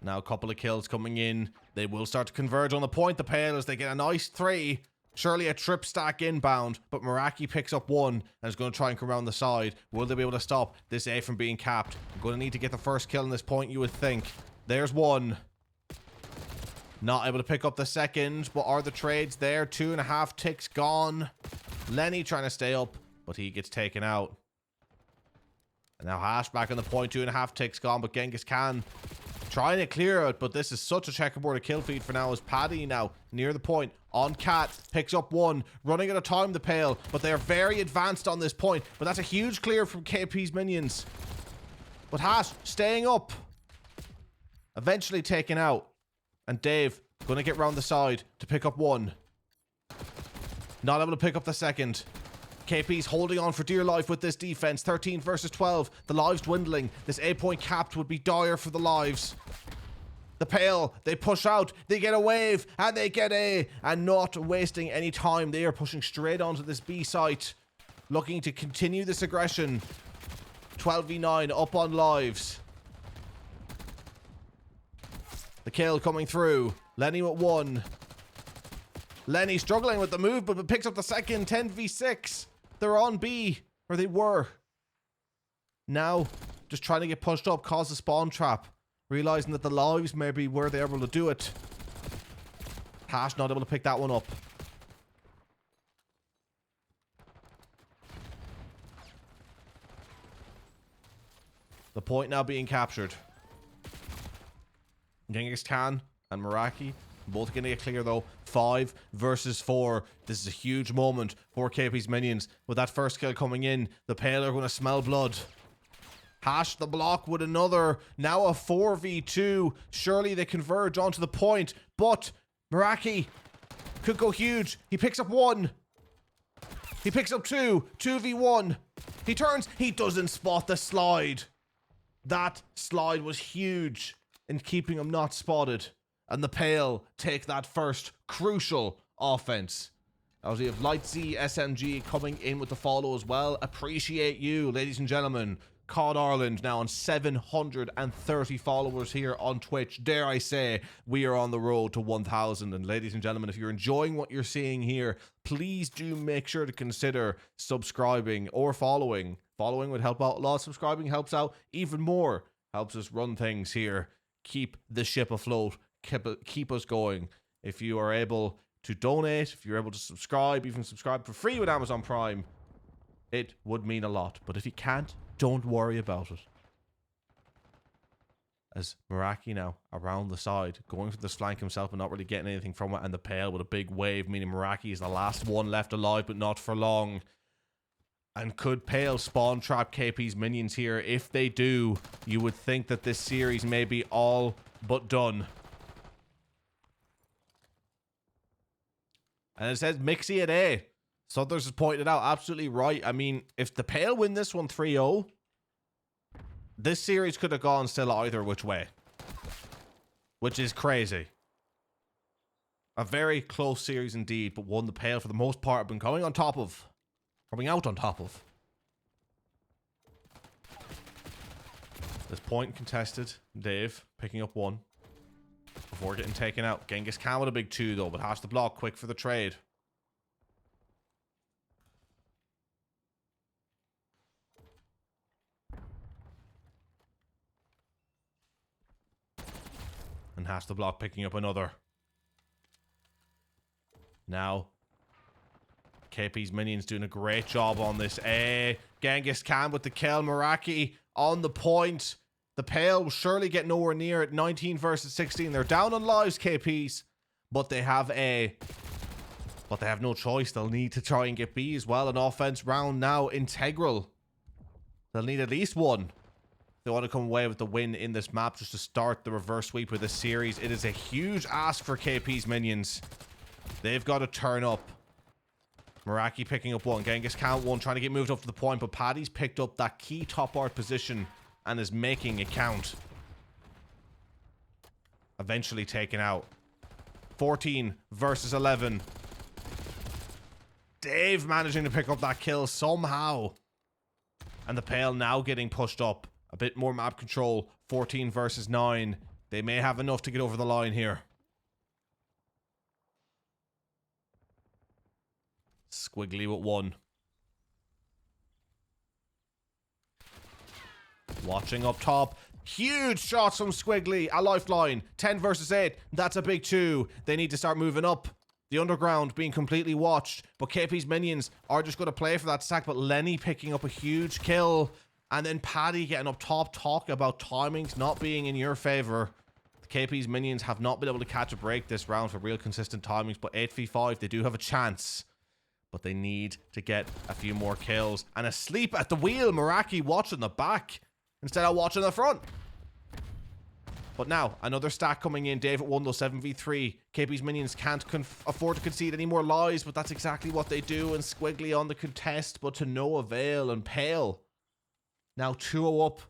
Now a couple of kills coming in. They will start to converge on the point. The Pale as they get a nice 3. Surely a trip stack inbound. But Meraki picks up 1 and is going to try and come around the side. Will they be able to stop this A from being capped? I'm going to need to get the first kill on this point, you would think. There's 1. Not able to pick up the second. But are the trades there? 2.5 ticks gone. Lenny trying to stay up, but he gets taken out. And now Hash back on the point. 2.5 ticks gone, but Genghis Khan trying to clear it. But this is such a checkerboard kill feed for now, as Paddy now near the point on Cat picks up 1. Running out of time, the Pale, but they are very advanced on this point. But that's a huge clear from KP's minions. But Hash staying up. Eventually taken out. And Dave going to get round the side to pick up 1. Not able to pick up the second. KP's holding on for dear life with this defense. 13 versus 12. The lives dwindling. This 8-point capped would be dire for the lives. The Pale, they push out. They get a wave. And they get A. And not wasting any time. They are pushing straight onto this B site. Looking to continue this aggression. 12v9 up on lives. The kill coming through. Lenny with 1. Lenny struggling with the move, but picks up the second. 10v6. They're on B, or they were. Now, just trying to get pushed up, cause a spawn trap. Realizing that the lives may be where they're able to do it. Hash not able to pick that one up. The point now being captured. Genghis Khan and Meraki both going to get clear, though. 5 versus 4. This is a huge moment for KP's minions. With that first kill coming in, the Pale are going to smell blood. Hash the block with another. Now a 4v2. Surely they converge onto the point. But Meraki could go huge. He picks up 1. He picks up 2. 2v1. He turns. He doesn't spot the slide. That slide was huge in keeping him not spotted. And the Pale take that first crucial offense. As we have Light Z SMG coming in with the follow as well. Appreciate you, ladies and gentlemen. COD Ireland now on 730 followers here on Twitch. Dare I say, we are on the road to 1,000. And ladies and gentlemen, if you're enjoying what you're seeing here, please do make sure to consider subscribing or following. Following would help out a lot. Subscribing helps out even more. Helps us run things here. Keep the ship afloat. Keep us going. If you are able to donate, if you're able to subscribe, even subscribe for free with Amazon Prime, it would mean a lot. But if you can't, don't worry about it. As Meraki now around the side, going for this flank himself and not really getting anything from it, and the Pale with a big wave, meaning Meraki is the last one left alive, but not for long. And could Pale spawn trap KP's minions here? If they do, you would think that this series may be all but done. And it says Mixie at A. Southers has pointed out absolutely right. I mean, if the Pale win this one 3-0, this series could have gone still either which way. which is crazy. A very close series indeed, but one the Pale for the most part have been coming out on top of. This point contested. Dave picking up one before getting taken out. Genghis Khan with a big 2 though, but has to block quick for the trade. And has to block picking up another. Now, KP's minions doing a great job on this. Genghis Khan with the kill. Meraki on the point. The Pale will surely get nowhere near it. 19 versus 16. They're down on lives, KP's. But they have no choice. They'll need to try and get B as well. An offense round now integral. They'll need at least one. They want to come away with the win in this map just to start the reverse sweep of this series. It is a huge ask for KP's minions. They've got to turn up. Meraki picking up one. Genghis Khan one, trying to get moved up to the point, but Paddy's picked up that key top art position and is making it count. Eventually taken out. 14 versus 11. Dave managing to pick up that kill somehow. And the Pale now getting pushed up. A bit more map control. 14 versus 9. They may have enough to get over the line here. Squiggly with one. Watching up top. Huge shots from Squiggly. A lifeline. 10 versus 8. That's a big 2. They need to start moving up. The underground being completely watched. But KP's minions are just going to play for that stack. But Lenny picking up a huge kill. And then Paddy getting up top. Talk about timings not being in your favor. The KP's minions have not been able to catch a break this round for real consistent timings. But 8v5, they do have a chance. But they need to get a few more kills. And asleep at the wheel. Meraki watching the back instead of watching the front. But now, another stack coming in. Dave at 1 though, 7v3. KP's minions can't afford to concede any more lives, but that's exactly what they do. And Squiggly on the contest, but to no avail. And Pale now 2-0 up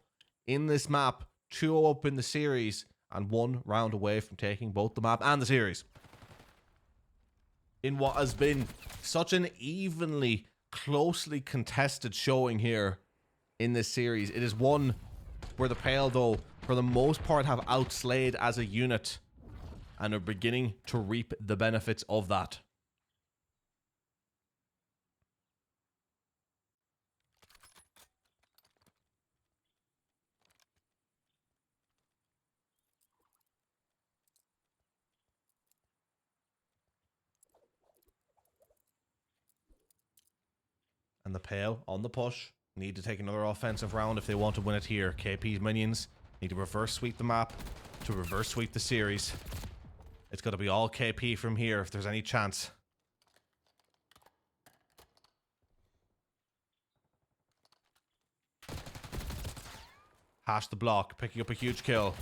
in this map. 2-0 up in the series. And 1 round away from taking both the map and the series. In what has been such an evenly, closely contested showing here in this series. It is one where the Pale, though, for the most part, have outslayed as a unit and are beginning to reap the benefits of that. And the Pale on the push. Need to take another offensive round if they want to win it here. KP's minions need to reverse sweep the map to reverse sweep the series. It's got to be all KP from here if there's any chance. Hash the block, picking up a huge kill.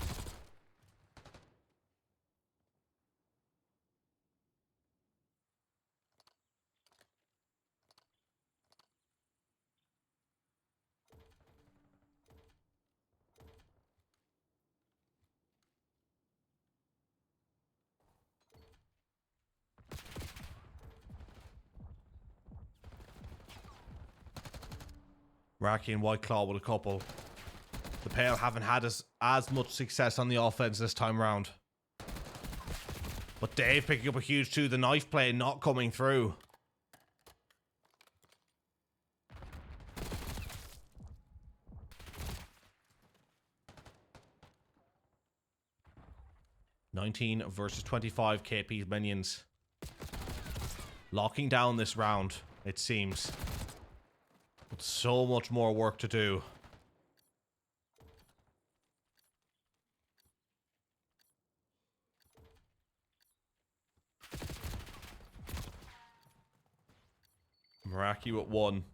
Raki and White Claw with a couple. The Pale haven't had as much success on the offense this time round. But Dave picking up a huge 2. The knife play not coming through. (19 versus 25) KP's minions. Locking down this round, it seems. But so much more work to do. Meraki at 1.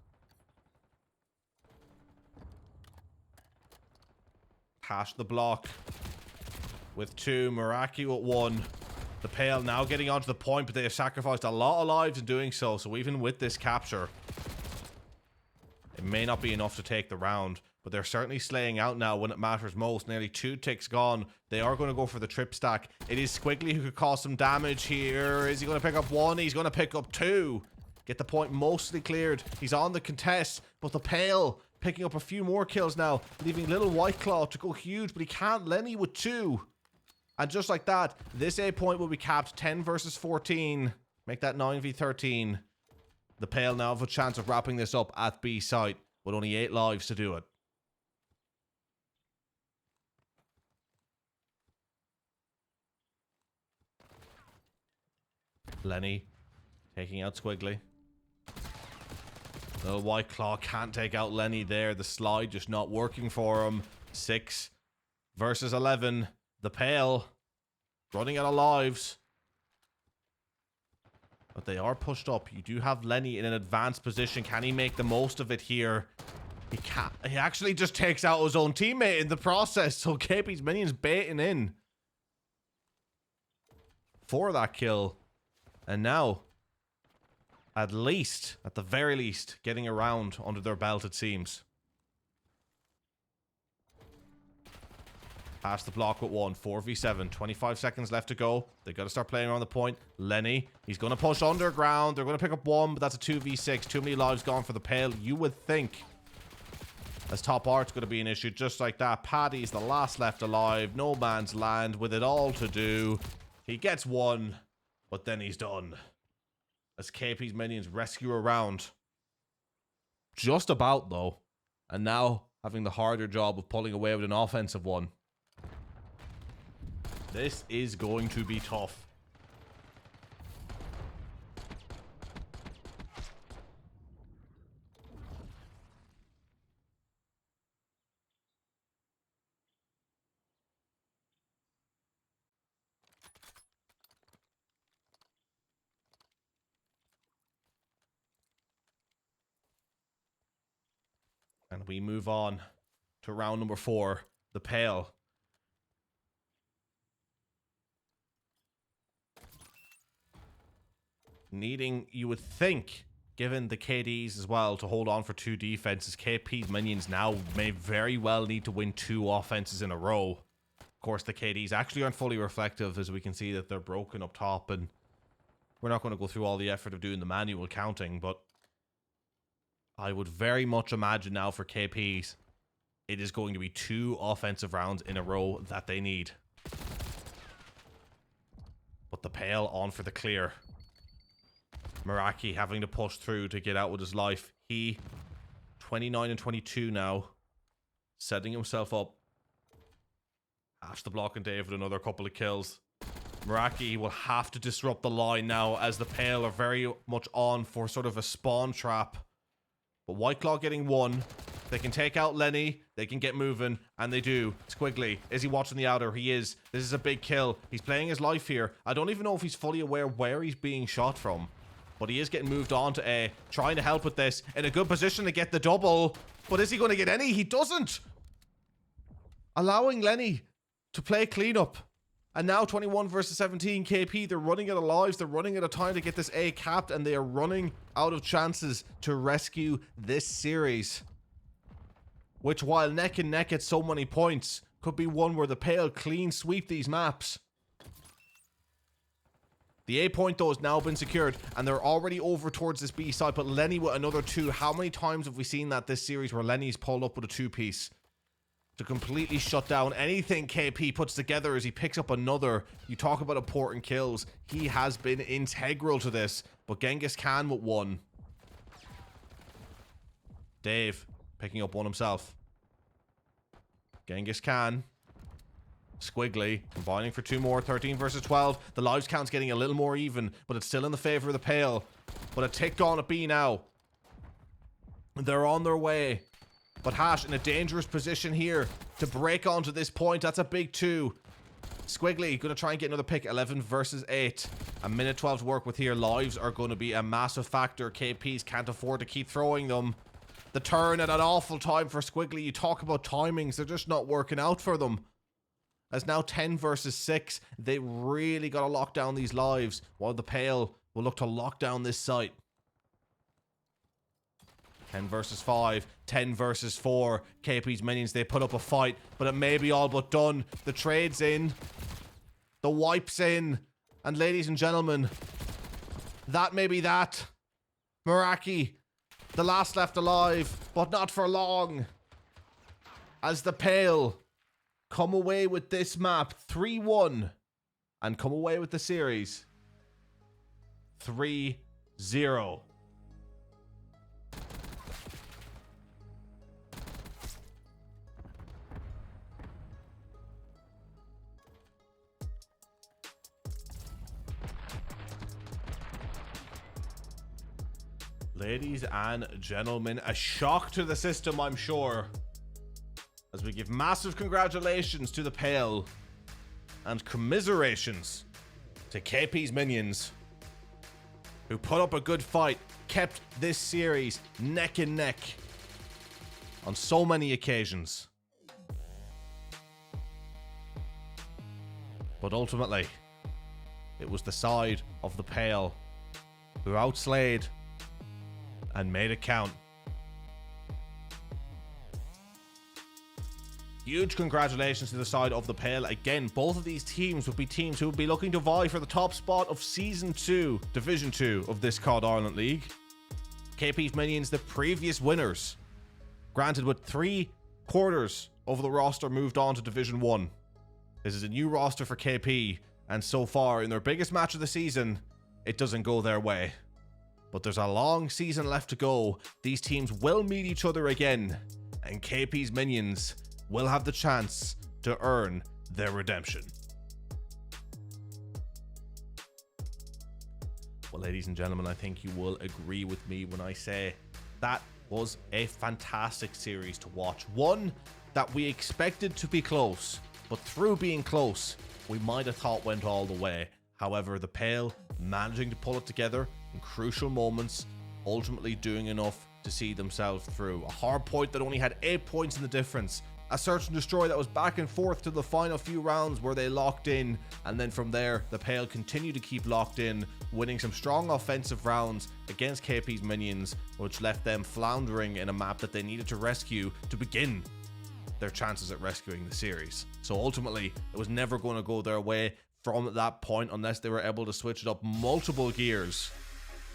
Hash the block with 2. Meraki at 1. The Pale now getting onto the point, but they have sacrificed a lot of lives in doing so. So even with this capture, it may not be enough to take the round. but they're certainly slaying out now when it matters most. Nearly 2 ticks gone. They are going to go for the trip stack. It is Squiggly who could cause some damage here. Is he going to pick up 1? He's going to pick up 2. Get the point mostly cleared. He's on the contest, but the Pale picking up a few more kills now, leaving little White Claw to go huge, but he can't. Lenny with 2. And just like that, this A point will be capped 10 versus 14. Make that 9v13. The Pale now have a chance of wrapping this up at B site with only 8 lives to do it. Lenny taking out Squiggly. Little White Claw can't take out Lenny there. The slide just not working for him. 6 versus 11. The Pale running out of lives. But they are pushed up. You do have Lenny in an advanced position. Can he make the most of it here? He can't. He actually just takes out his own teammate in the process. So KP's minions baiting in for that kill. And now, at least, at the very least, getting around under their belt, it seems. Past the block with 1. 4v7. 25 seconds left to go. They got to start playing around the point. Lenny, he's going to push underground. They're going to pick up 1, but that's a 2v6. Too many lives gone for the Pale, you would think. As top art's going to be an issue just like that. Paddy's the last left alive. No man's land with it all to do. He gets 1, but then he's done. As KP's minions rescue around. Just about, though. And now having the harder job of pulling away with an offensive one. This is going to be tough. And we move on to round number 4, the Pale. Needing, you would think, given the KDs as well, to hold on for 2 defenses. KP's minions now may very well need to win 2 offenses in a row. Of course, the KDs actually aren't fully reflective, as we can see that they're broken up top, and we're not going to go through all the effort of doing the manual counting, but I would very much imagine now for KPs, it is going to be 2 offensive rounds in a row that they need. But the Pale on for the clear. Meraki having to push through to get out with his life. He, 29 and 22 now, setting himself up. Half the block and Dave with another couple of kills. Meraki will have to disrupt the line now, as the Pale are very much on for sort of a spawn trap. But White Claw getting 1. They can take out Lenny. They can get moving. And they do. Squiggly. Is he watching the outer? He is. This is a big kill. He's playing his life here. I don't even know if he's fully aware where he's being shot from. But he is getting moved on to A. Trying to help with this. In a good position to get the double. But is he going to get any? He doesn't. Allowing Lenny to play cleanup. And now 21 versus 17 KP. They're running out of lives. They're running out of time to get this A capped. And they are running out of chances to rescue this series. Which, while neck and neck at so many points, could be one where the Pale clean sweep these maps. The A point, though, has now been secured. And they're already over towards this B side. But Lenny with another 2. How many times have we seen that this series where Lenny's pulled up with a 2-piece? To completely shut down anything KP puts together as he picks up another. You talk about important kills. He has been integral to this. But Genghis Khan with 1. Dave picking up 1 himself. Genghis Khan. Squiggly combining for 2 more. 13 versus 12. The lives count's getting a little more even, but it's still in the favor of the Pale. But a tick gone at B now. They're on their way. But Hash in a dangerous position here to break onto this point. That's a big 2. Squiggly going to try and get another pick. 11 versus 8. A minute 12 to work with here. Lives are going to be a massive factor. KPs can't afford to keep throwing them. The turn at an awful time for Squiggly. You talk about timings. They're just not working out for them. As now 10 versus 6. They really got to lock down these lives. While the Pale will look to lock down this site. 10 versus 5, 10 versus 4. KP's minions, they put up a fight, but it may be all but done. The trade's in. The wipe's in. And ladies and gentlemen, that may be that. Meraki, the last left alive, but not for long. As the Pale come away with this map 3-1 and come away with the series 3-0. Ladies and gentlemen, a shock to the system, I'm sure, as we give massive congratulations to the Pale and commiserations to KP's minions, who put up a good fight, kept this series neck and neck on so many occasions. But ultimately, it was the side of the Pale who outslayed and made it count. Huge congratulations to the side of the Pale. Again, both of these teams would be teams who would be looking to vie for the top spot of Season 2, Division 2 of this COD Ireland League. KP's minions, the previous winners. Granted, with 3/4 of the roster moved on to Division 1. This is a new roster for KP, and so far, in their biggest match of the season, it doesn't go their way. But there's a long season left to go. These teams will meet each other again, and KP's minions will have the chance to earn their redemption. Well, ladies and gentlemen, I think you will agree with me when I say that was a fantastic series to watch. One that we expected to be close, but through being close, we might have thought went all the way. However, the Pale managing to pull it together in crucial moments, ultimately doing enough to see themselves through. A hard point that only had 8 points in the difference. A search and destroy that was back and forth to the final few rounds where they locked in, and then from there, the Pale continued to keep locked in, winning some strong offensive rounds against KP's minions, which left them floundering in a map that they needed to rescue to begin their chances at rescuing the series. So ultimately, it was never going to go their way from that point unless they were able to switch it up multiple gears.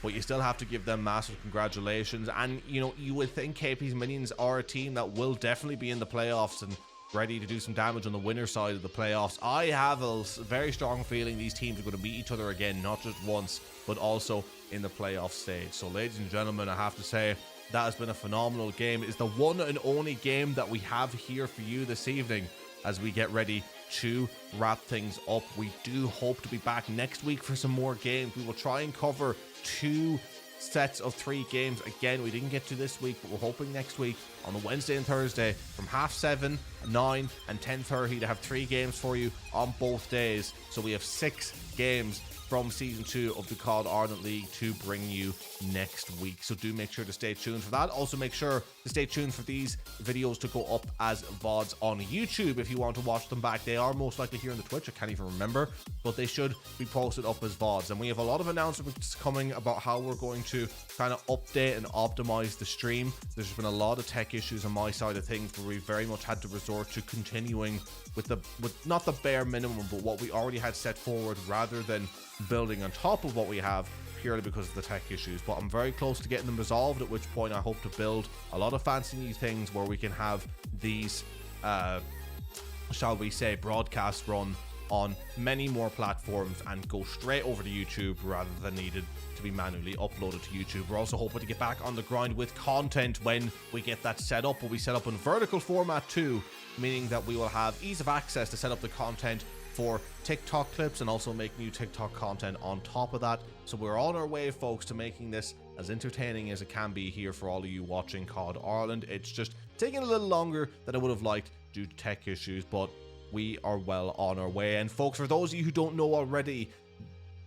But you still have to give them massive congratulations. And, you know, you would think KP's minions are a team that will definitely be in the playoffs and ready to do some damage on the winner side of the playoffs. I have a very strong feeling these teams are going to meet each other again, not just once, but also in the playoff stage. So, ladies and gentlemen, I have to say that has been a phenomenal game. It's the one and only game that we have here for you this evening as we get ready to wrap things up. We do hope to be back next week for some more games. We will try and cover 2 sets of 3 games. Again, we didn't get to this week, but we're hoping next week on the Wednesday and Thursday from 7:30, 9 and 10:30 to have 3 games for you on both days. So we have 6 games from Season 2 of the COD Ireland League to bring you next week. So do make sure to stay tuned for that. Also make sure to stay tuned for these videos to go up as VODs on YouTube if you want to watch them back. They are most likely here on the Twitch, I can't even remember, but they should be posted up as VODs. And we have a lot of announcements coming about how we're going to kind of update and optimize the stream. There's been a lot of tech issues on my side of things where we very much had to resort to continuing with not the bare minimum, but what we already had set forward rather than building on top of what we have, purely because of the tech issues. But I'm very close to getting them resolved, at which point I hope to build a lot of fancy new things where we can have these shall we say broadcasts run on many more platforms and go straight over to YouTube rather than needed to be manually uploaded to YouTube. We're also hoping to get back on the grind with content when we get that set up. We'll be set up in vertical format too, meaning that we will have ease of access to set up the content for TikTok clips and also make new TikTok content on top of that. So we're on our way, folks, to making this as entertaining as it can be here for all of you watching COD Ireland. It's just taking a little longer than I would have liked due to tech issues, but we are well on our way. And folks, for those of you who don't know already,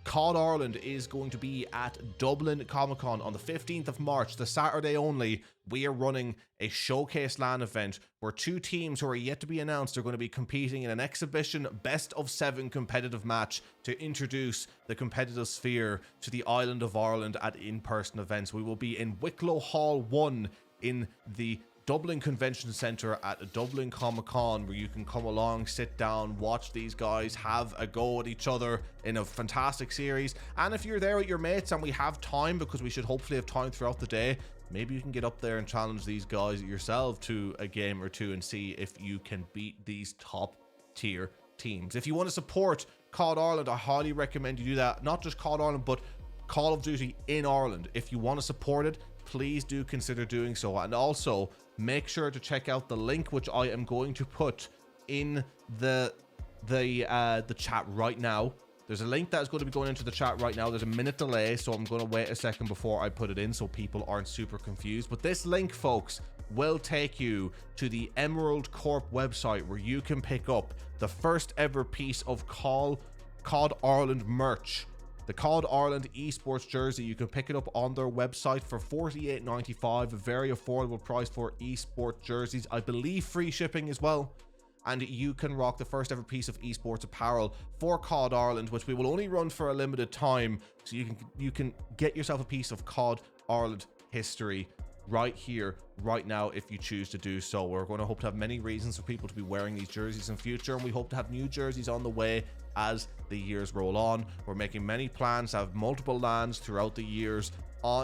COD Ireland is going to be at Dublin Comic Con on the 15th of March, the Saturday only. We are running a showcase LAN event where 2 teams who are yet to be announced are going to be competing in an exhibition best of 7 competitive match to introduce the competitive sphere to the island of Ireland at in-person events. We will be in Wicklow Hall 1 in the Dublin Convention Centre at Dublin Comic Con, where you can come along, sit down, watch these guys have a go at each other in a fantastic series. And if you're there with your mates and we have time, because we should hopefully have time throughout the day, maybe you can get up there and challenge these guys yourself to a game or two and see if you can beat these top tier teams. If you want to support COD Ireland, I highly recommend you do that. Not just COD Ireland, but Call of Duty in Ireland. If you want to support it, please do consider doing so. And also make sure to check out the link, which I am going to put in the chat right now. There's a link that is going to be going into the chat right now. There's a minute delay, so I'm going to wait a second before I put it in so people aren't super confused. But this link, folks, will take you to the Emerald Corp website, where you can pick up the first ever piece of COD Ireland merch. The COD Ireland esports jersey. You can pick it up on their website for $48.95, a very affordable price for esports jerseys. I believe free shipping as well. And you can rock the first ever piece of esports apparel for COD Ireland, which we will only run for a limited time. So you can get yourself a piece of COD Ireland history right here, right now, if you choose to do so. We're going to hope to have many reasons for people to be wearing these jerseys in future, and we hope to have new jerseys on the way as the years roll on. We're making many plans to have multiple LANs throughout the years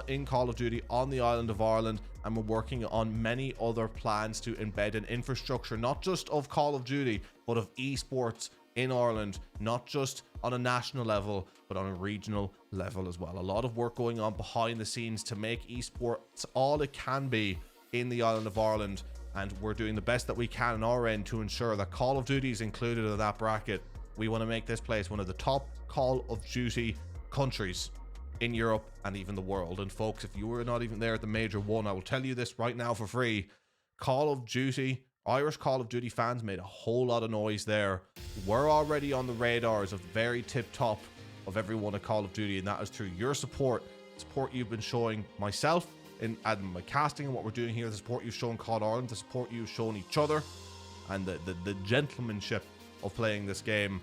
in Call of Duty on the island of Ireland, and we're working on many other plans to embed an infrastructure, not just of Call of Duty, but of esports in Ireland, not just on a national level, but on a regional level as well. A lot of work going on behind the scenes to make esports all it can be in the island of Ireland, and we're doing the best that we can on our end to ensure that Call of Duty is included in that bracket. We want to make this place one of the top Call of Duty countries in Europe and even the world. And folks, if you were not even there at the major one, I will tell you this right now for free. Call of Duty, Irish Call of Duty fans made a whole lot of noise there. We're already on the radars of very tip top of everyone at Call of Duty, and that is through your support you've been showing myself and my casting and what we're doing here, the support you've shown COD Ireland, the support you've shown each other, and the gentlemanship of playing this game.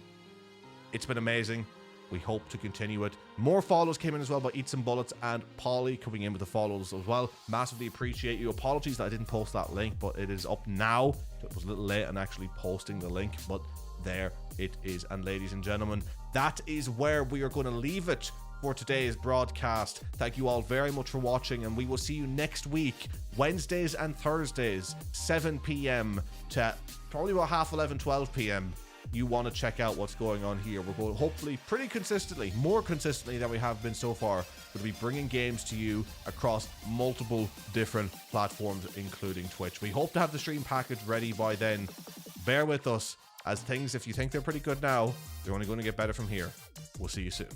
It's been amazing. We hope to continue it. More follows came in as well by Eat Some Bullets and Polly coming in with the follows as well. Massively appreciate you. Apologies that I didn't post that link, but it is up now. It was a little late in actually posting the link, but there it is. And ladies and gentlemen, that is where we are going to leave it for today's broadcast. Thank you all very much for watching, and we will see you next week, Wednesdays and Thursdays, 7 p.m. to probably about half 11, 12 p.m. You want to check out what's going on here. We're going, hopefully pretty consistently, more consistently than we have been so far, to be bringing games to you across multiple different platforms, including Twitch. We hope to have the stream package ready by then. Bear with us, as things, if you think they're pretty good now, they're only going to get better from here. We'll see you soon.